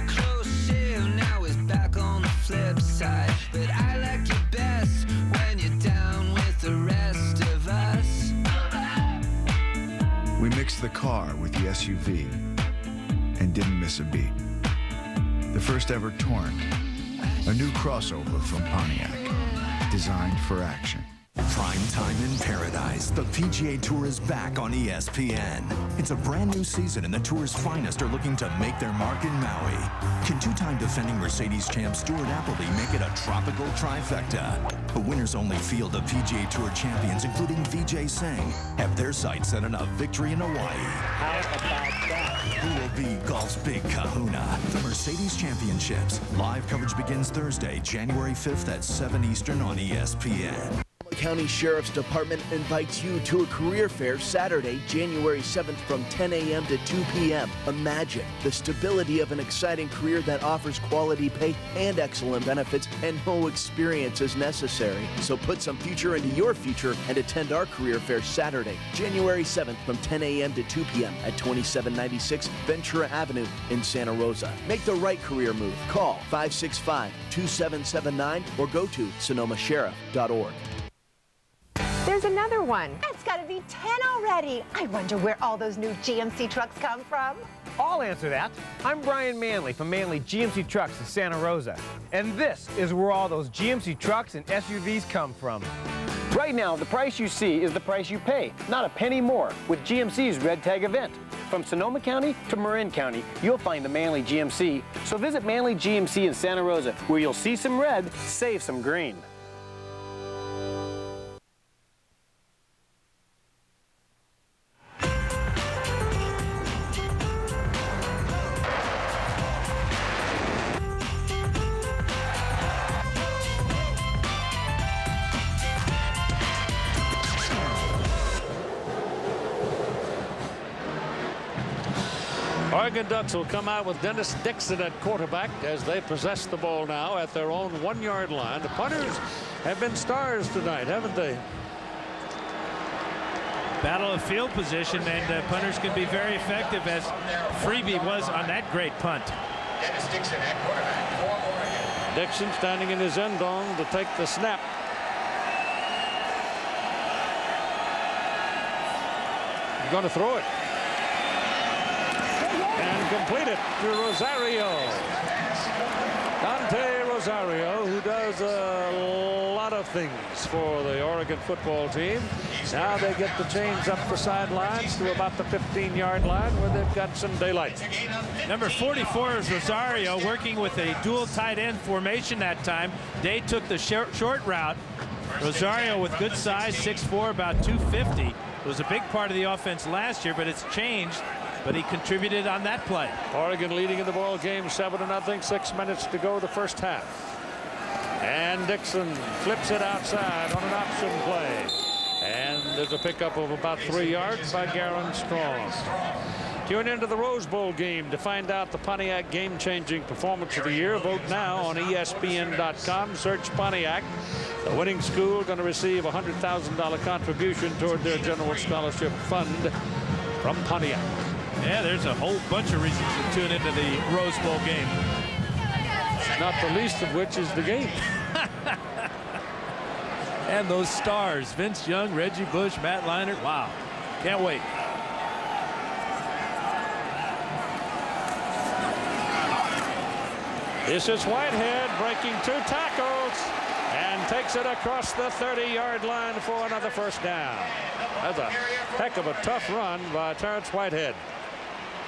Close shave, now he's back on the flip side. But I like you best when you're down with the rest of us. We mixed the car with the SUV and didn't miss a beat. The first ever Torrent, a new crossover from Pontiac, designed for action. Prime time in paradise. The PGA Tour is back on ESPN. It's a brand new season and the Tour's finest are looking to make their mark in Maui. Can two-time defending Mercedes champ Stuart Appleby make it a tropical trifecta? A winners-only field of PGA Tour champions, including Vijay Singh, have their sights set on a victory in Hawaii. How about that? Who will be golf's big kahuna? The Mercedes Championships. Live coverage begins Thursday, January 5th at 7 Eastern on ESPN. County Sheriff's Department invites you to a career fair Saturday, January 7th from 10 a.m. to 2 p.m. Imagine the stability of an exciting career that offers quality pay and excellent benefits, and no experience is necessary. So put some future into your future and attend our career fair Saturday, January 7th from 10 a.m. to 2 p.m. at 2796 Ventura Avenue in Santa Rosa. Make the right career move. Call 565-2779 or go to SonomaSheriff.org. There's another one. That's got to be 10 already. I wonder where all those new GMC trucks come from. I'll answer that. I'm Brian Manley from Manley GMC Trucks in Santa Rosa. And this is where all those GMC trucks and SUVs come from. Right now, the price you see is the price you pay, not a penny more, with GMC's Red Tag event. From Sonoma County to Marin County, you'll find the Manley GMC. So visit Manley GMC in Santa Rosa, where you'll see some red, save some green. Oregon Ducks will come out with Dennis Dixon at quarterback as they possess the ball now at their own 1-yard line. The punters have been stars tonight, haven't they? Battle of field position, and punters can be very effective, as Freebie was on that great punt. Dennis Dixon at quarterback for Oregon. Dixon standing in his end zone to take the snap. He's going to throw it. And complete it to Rosario. Dante Rosario, who does a lot of things for the Oregon football team. Now they get the chains up the sidelines to about the 15-yard line where they've got some daylight. Number 44 is Rosario, working with a dual tight end formation that time. Day took the short route. Rosario with good size, 6'4", about 250. It was a big part of the offense last year, but it's changed. But he contributed on that play. Oregon leading in the ball game 7-0. 6 minutes to go the first half. And Dixon flips it outside on an option play. And there's a pickup of about 3 yards by Garen Strong. Tune into the Rose Bowl game to find out the Pontiac game-changing performance of the year. Vote now on ESPN.com. Search Pontiac. The winning school going to receive a $100,000 contribution toward their general scholarship fund from Pontiac. Yeah, there's a whole bunch of reasons to tune into the Rose Bowl game. Not the least of which is the game. And those stars, Vince Young, Reggie Bush, Matt Leinart. Wow, can't wait. This is Whitehead breaking 2 tackles and takes it across the 30-yard line for another first down. That's a heck of a tough run by Terrence Whitehead.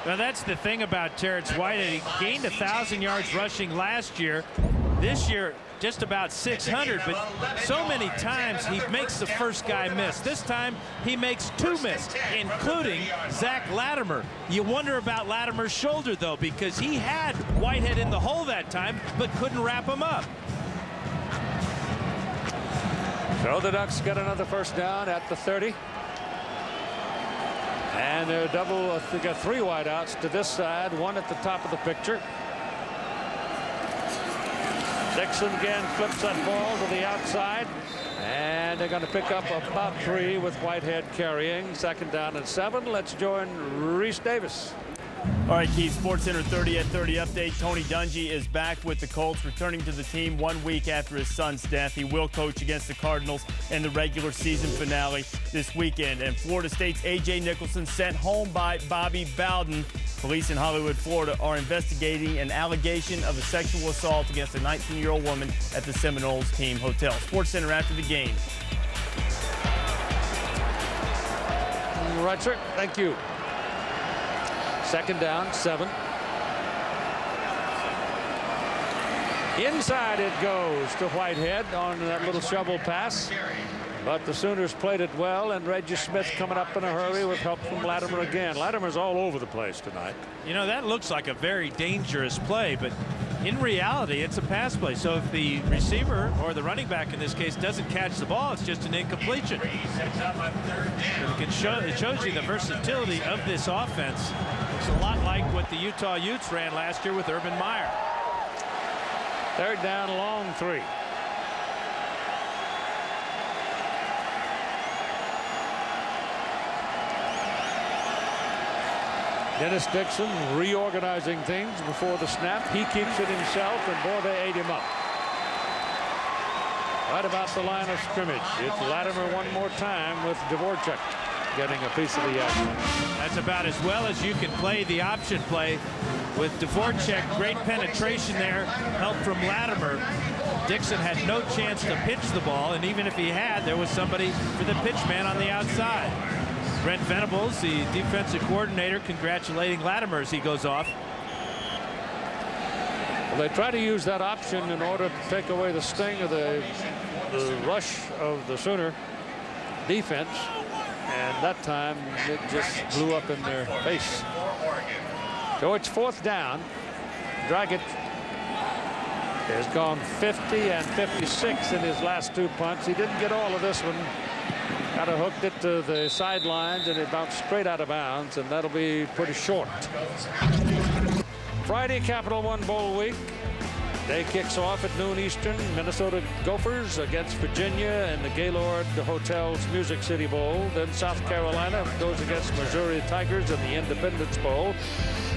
Now that's the thing about Terrence Whitehead. He gained 1,000 yards rushing last year. This year, just about 600, but so many times he makes the first guy miss. This time he makes 2 miss, including Zach Latimer. You wonder about Latimer's shoulder, though, because he had Whitehead in the hole that time, but couldn't wrap him up. So the Ducks get another first down at the 30. And they're they got 3 wideouts to this side, 1 at the top of the picture. Dixon again flips that ball to the outside. And they're going to pick up about 3 with Whitehead carrying. 2nd down and 7. Let's join Reese Davis. All right, Keith, SportsCenter 30 at 30 update. Tony Dungy is back with the Colts, returning to the team 1 week after his son's death. He will coach against the Cardinals in the regular season finale this weekend. And Florida State's A.J. Nicholson sent home by Bobby Bowden. Police in Hollywood, Florida are investigating an allegation of a sexual assault against a 19-year-old woman at the Seminoles team hotel. SportsCenter after the game. Right, sir. Thank you. 2nd down, 7. Inside it goes to Whitehead on that little shovel pass. But the Sooners played it well, and Reggie Smith coming up in a hurry with help from Latimer again. Latimer's all over the place tonight. You know, that looks like a very dangerous play, but in reality, it's a pass play. So if the receiver, or the running back in this case, doesn't catch the ball, it's just an incompletion. It shows you the versatility of this offense. It's a lot like what the Utah Utes ran last year with Urban Meyer. 3rd down, long 3. Dennis Dixon reorganizing things before the snap. He keeps it himself, and boy, they ate him up. Right about the line of scrimmage. It's Latimer one more time with Dvorak getting a piece of the action. That's about as well as you can play the option play with Dvorak. Great penetration there. Help from Latimer. Dixon had no chance to pitch the ball, and even if he had, there was somebody for the pitch man on the outside. Brent Venables, the defensive coordinator, congratulating Latimer as he goes off. Well, they try to use that option in order to take away the sting of the rush of the Sooner defense, and that time it just blew up in their face. So it's 4th down. Dragic has gone 50 and 56 in his last 2 punts. He didn't get all of this one. Kind of hooked it to the sidelines, and it bounced straight out of bounds, and that'll be pretty short. Friday, Capital One Bowl week. Day kicks off at noon Eastern. Minnesota Gophers against Virginia in the Gaylord Hotels Music City Bowl. Then South Carolina goes against Missouri Tigers in the Independence Bowl.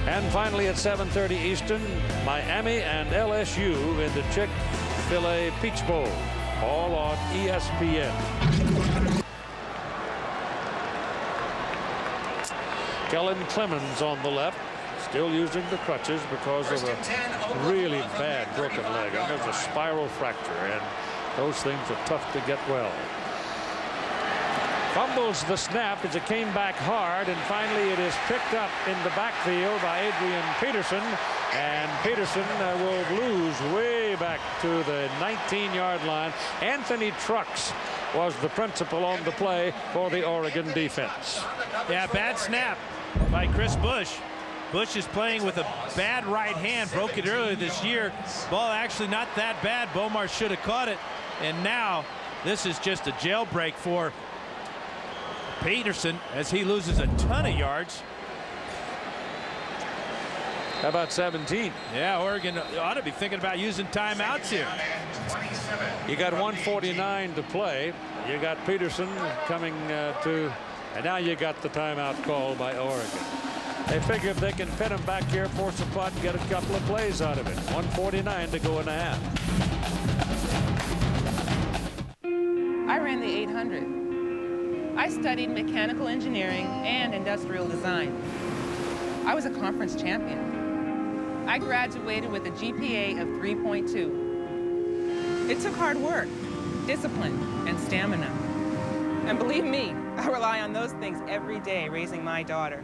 And finally at 7:30 Eastern, Miami and LSU in the Chick-fil-A Peach Bowl. All on ESPN. Kellen Clemens on the left, still using the crutches because of a really bad broken leg. And there's a spiral fracture, and those things are tough to get well. Fumbles the snap as it came back hard, and finally it is picked up in the backfield by Adrian Peterson. And Peterson will lose way back to the 19-yard line. Anthony Trucks was the principal on the play for the Oregon defense. Yeah, bad snap by Chris Bush. Bush is playing with a bad right hand. Broke it earlier this year. Ball actually not that bad. Bomar should have caught it. And now this is just a jailbreak for Peterson as he loses a ton of yards. How about 17? Yeah, Oregon ought to be thinking about using timeouts here. You got 1:49 to play. You got Peterson coming to, and now you got the timeout call by Oregon. They figure if they can pin him back here, force a punt, and get a couple of plays out of it. 1:49 to go in the half. I ran the 800. I studied mechanical engineering and industrial design. I was a conference champion. I graduated with a GPA of 3.2. It took hard work, discipline, and stamina. And believe me, I rely on those things every day raising my daughter.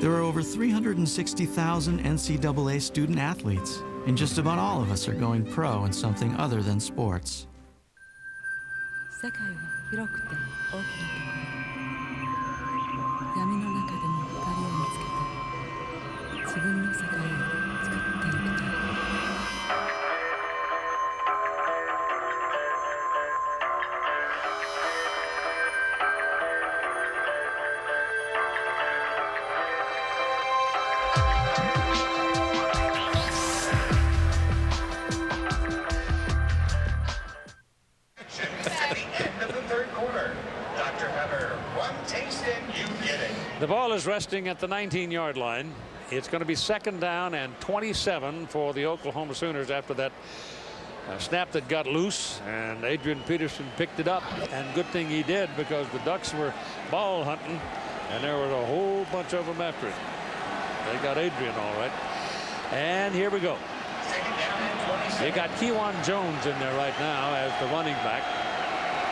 There are over 360,000 NCAA student athletes, and just about all of us are going pro in something other than sports. One taste and you get it. The ball is resting at the 19-yard line. It's going to be 2nd down and 27 for the Oklahoma Sooners after that snap that got loose, and Adrian Peterson picked it up, and good thing he did, because the Ducks were ball hunting and there was a whole bunch of them after it. They got Adrian all right. And here we go. You got Kewan Jones in there right now as the running back,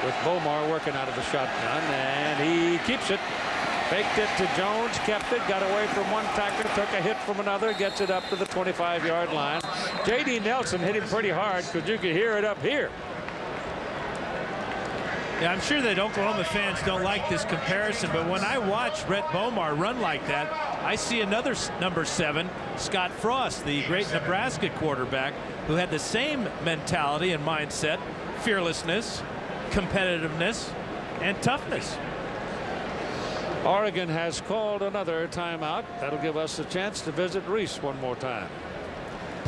with Bomar working out of the shotgun, and he keeps it. Faked it to Jones, kept it, got away from one tackler, took a hit from another, gets it up to the 25-yard line. J.D. Nelson hit him pretty hard, because you could hear it up here. Yeah, I'm sure that Oklahoma fans don't like this comparison, but when I watch Rhett Bomar run like that, I see another number 7, Scott Frost, the great Nebraska quarterback, who had the same mentality and mindset, fearlessness, competitiveness, and toughness. Oregon has called another timeout. That'll give us a chance to visit Reese one more time.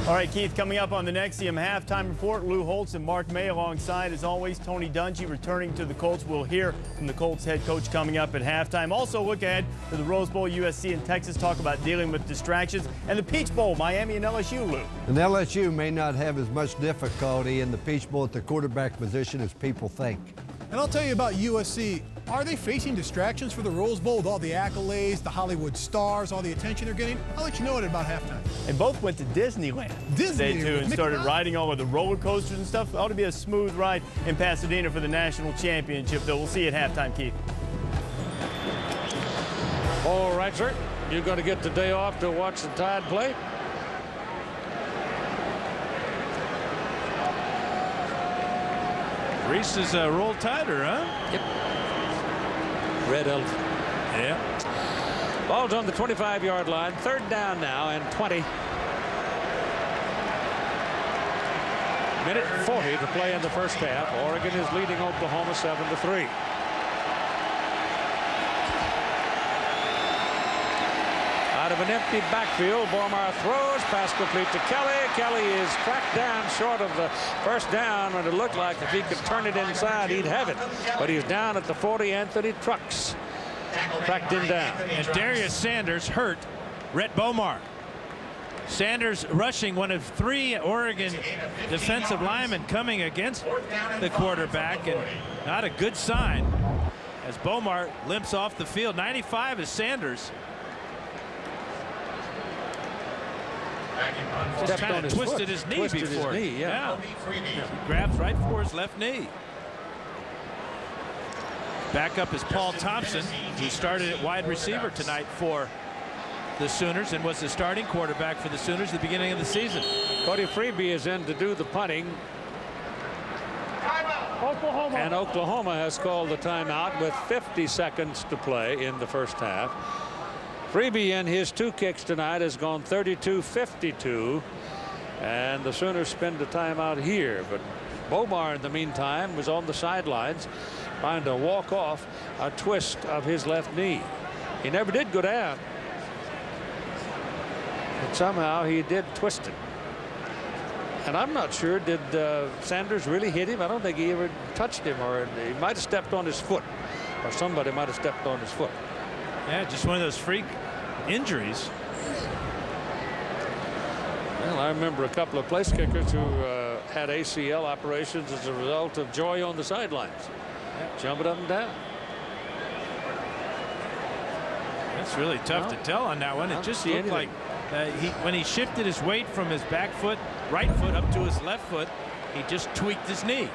All right, Keith, coming up on the Nexium halftime report, Lou Holtz and Mark May alongside, as always, Tony Dungy returning to the Colts. We'll hear from the Colts head coach coming up at halftime. Also look ahead to the Rose Bowl, USC and Texas, talk about dealing with distractions, and the Peach Bowl, Miami and LSU, Lou. And LSU may not have as much difficulty in the Peach Bowl at the quarterback position as people think. And I'll tell you about USC. Are they facing distractions for the Rose Bowl with all the accolades, the Hollywood stars, all the attention they're getting? I'll let you know it at about halftime. They both went to Disneyland today, too, and started riding all of the roller coasters and stuff. It ought to be a smooth ride in Pasadena for the national championship, though. We'll see you at halftime, Keith. All right, sir. You're going to get the day off to watch the Tide play? Reese is a roll tighter, huh? Yep. Red Elf. Yeah. Ball's on the 25-yard line. 3rd down now and 20. Minute 40 to play in the first half. Oregon is leading Oklahoma 7-3. Out of an empty backfield, Bomar throws, pass complete to Kelly. Kelly is cracked down short of the first down, and it looked like if he could turn it inside, he'd have it. But he's down at the 40. Anthony Trucks tracked him down. And Darius Sanders hurt Rhett Bomar. Sanders rushing, one of 3 Oregon defensive linemen coming against the quarterback, and not a good sign as Bomar limps off the field. 95 is Sanders. Just kind of twisted his knee before. Yeah. He grabs right for his left knee. Back up is Paul Thompson, who started at wide receiver tonight for the Sooners and was the starting quarterback for the Sooners at the beginning of the season. Cody Freeby is in to do the punting. Oklahoma. And Oklahoma has called the timeout with 50 seconds to play in the first half. Freeby in his 2 kicks tonight has gone 32-52, and the Sooners spend the timeout here. But Bomar, in the meantime, was on the sidelines trying to walk off a twist of his left knee. He never did go down, but somehow he did twist it. And I'm not sure, did Sanders really hit him? I don't think he ever touched him, or he might have stepped on his foot, or somebody might have stepped on his foot. Yeah, just one of those freak injuries. Well, I remember a couple of place kickers who had ACL operations as a result of joy on the sidelines, jumping up and down. That's really tough to tell on that one. It just looked like when he shifted his weight from his back foot, right foot, up to his left foot, he just tweaked his knee.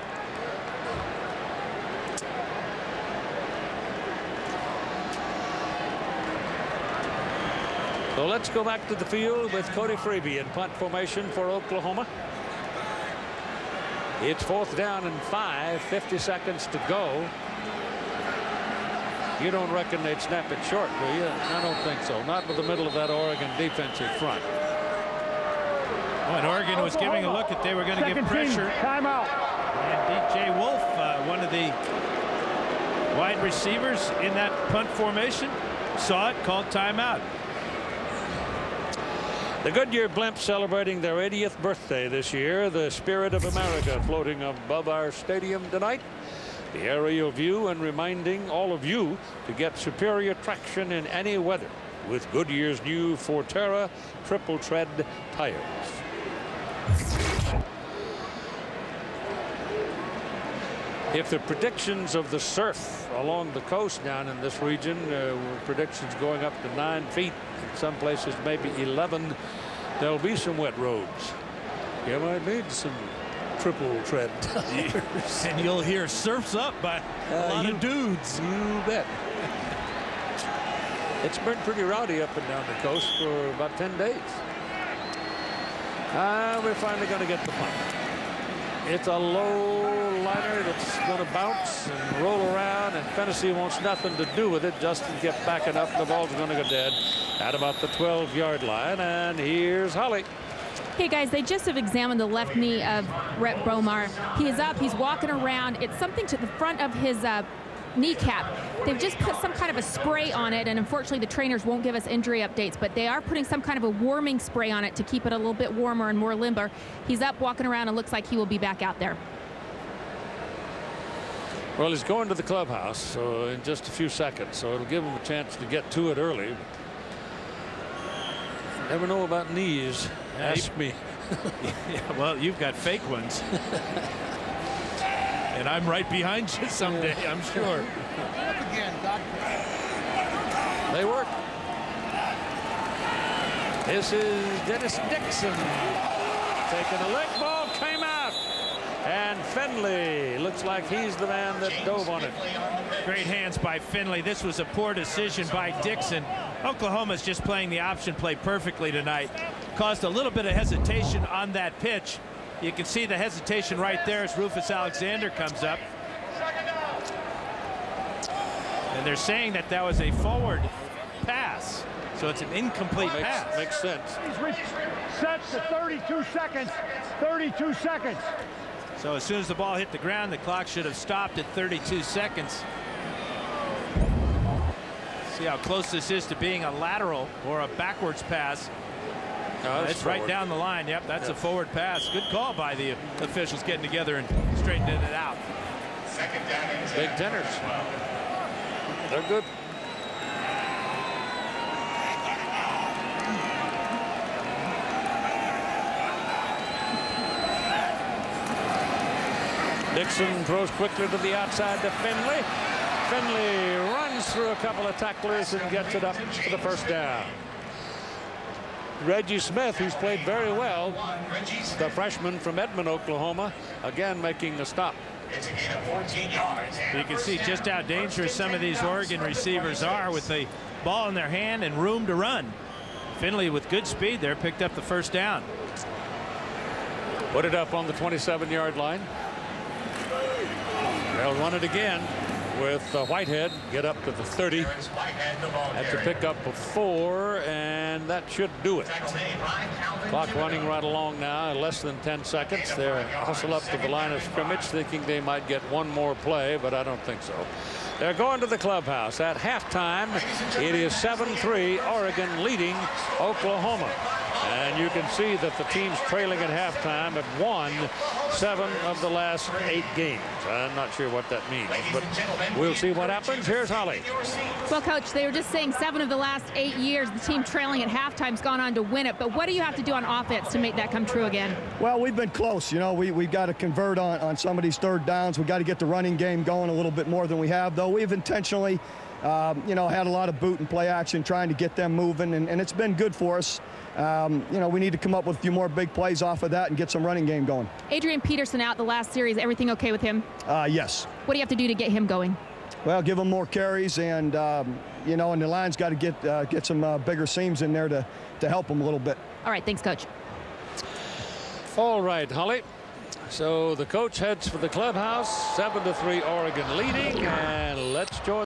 So let's go back to the field with Cody Freeby in punt formation for Oklahoma. It's 4th down and 5, 50 seconds to go. You don't reckon they'd snap it short, do you? I don't think so. Not with the middle of that Oregon defensive front. Well, and Oregon was giving a look that they were going to give pressure. Timeout. And DJ Wolf, one of the wide receivers in that punt formation, saw it, called timeout. The Goodyear Blimps celebrating their 80th birthday this year. The spirit of America floating above our stadium tonight. the aerial view and reminding all of you to get superior traction in any weather with Goodyear's new Forterra triple tread tires. If the predictions of the surf along the coast down in this region were predictions going up to 9 feet, in some places maybe 11, there'll be some wet roads. You might need some triple tread tires. And you'll hear surfs up by a lot of dudes. You bet. It's been pretty rowdy up and down the coast for about 10 days. We're finally going to get the punt. It's a low liner that's going to bounce and roll around, and Fennessy wants nothing to do with it. Justin kept backing up. The ball's going to go dead at about the 12-yard line, and here's Holly. Hey guys, they just have examined the left knee of Rhett Bromar. He is up, he's walking around. It's something to the front of his kneecap. They've just put some kind of a spray on it, and unfortunately the trainers won't give us injury updates, but they are putting some kind of a warming spray on it to keep it a little bit warmer and more limber. He's up, walking around, and looks like he will be back out there. Well, he's going to the clubhouse so in just a few seconds, so it'll give him a chance to get to it early. Never know about knees. Ask me. Yeah, well, you've got fake ones. And I'm right behind you someday, I'm sure. They work. This is Dennis Dixon taking a leg. Ball came out. And Finley looks like he's the man that dove on it. Great hands by Finley. This was a poor decision by Dixon. Oklahoma's just playing the option play perfectly tonight. Caused a little bit of hesitation on that pitch. You can see the hesitation right there as Rufus Alexander comes up. And they're saying that that was a forward pass. So it's an incomplete pass. Makes sense. Set to 32 seconds. 32 seconds. So as soon as the ball hit the ground, the clock should have stopped at 32 seconds. See how close this is to being a lateral or a backwards pass. It's right down the line. Yep, that's a forward pass. Good call by the officials getting together and straightening it out. Big tenors. They're good. Dixon throws quickly to the outside to Finley. Finley runs through a couple of tacklers and gets it up for the first down. Reggie Smith, who's played very well, the freshman from Edmond, Oklahoma, again making a stop. You can see just how dangerous some of these Oregon receivers are with the ball in their hand and room to run. Finley with good speed there picked up the first down. Put it up on the 27-yard line. They'll run it again with Whitehead. Get up to the 30. That's a pickup of 4, and that should do it. Clock running right along now, less than 10 seconds. They're hustle up to the line of scrimmage, thinking they might get one more play, but I don't think so. They're going to the clubhouse. At halftime, it is 7-3, Oregon leading Oklahoma. And you can see that the teams trailing at halftime have won 7 of the last 8 games. I'm not sure what that means, but we'll see what happens. Here's Holly. Well, Coach, they were just saying 7 of the last 8 years, the team trailing at halftime's gone on to win it. But what do you have to do on offense to make that come true again? Well, we've been close. You know, we've got to convert on some of these third downs. We've got to get the running game going a little bit more than we have, though. We've intentionally, you know, had a lot of boot and play action trying to get them moving, and it's been good for us. You know, we need to come up with a few more big plays off of that and get some running game going. Adrian Peterson out the last series. Everything okay with him? Yes. What do you have to do to get him going? Well, give him more carries, and you know, and the line's got to get some bigger seams in there to help him a little bit. All right, thanks, Coach. All right, Holly. So the coach heads for the clubhouse. 7-3, Oregon leading, and let's join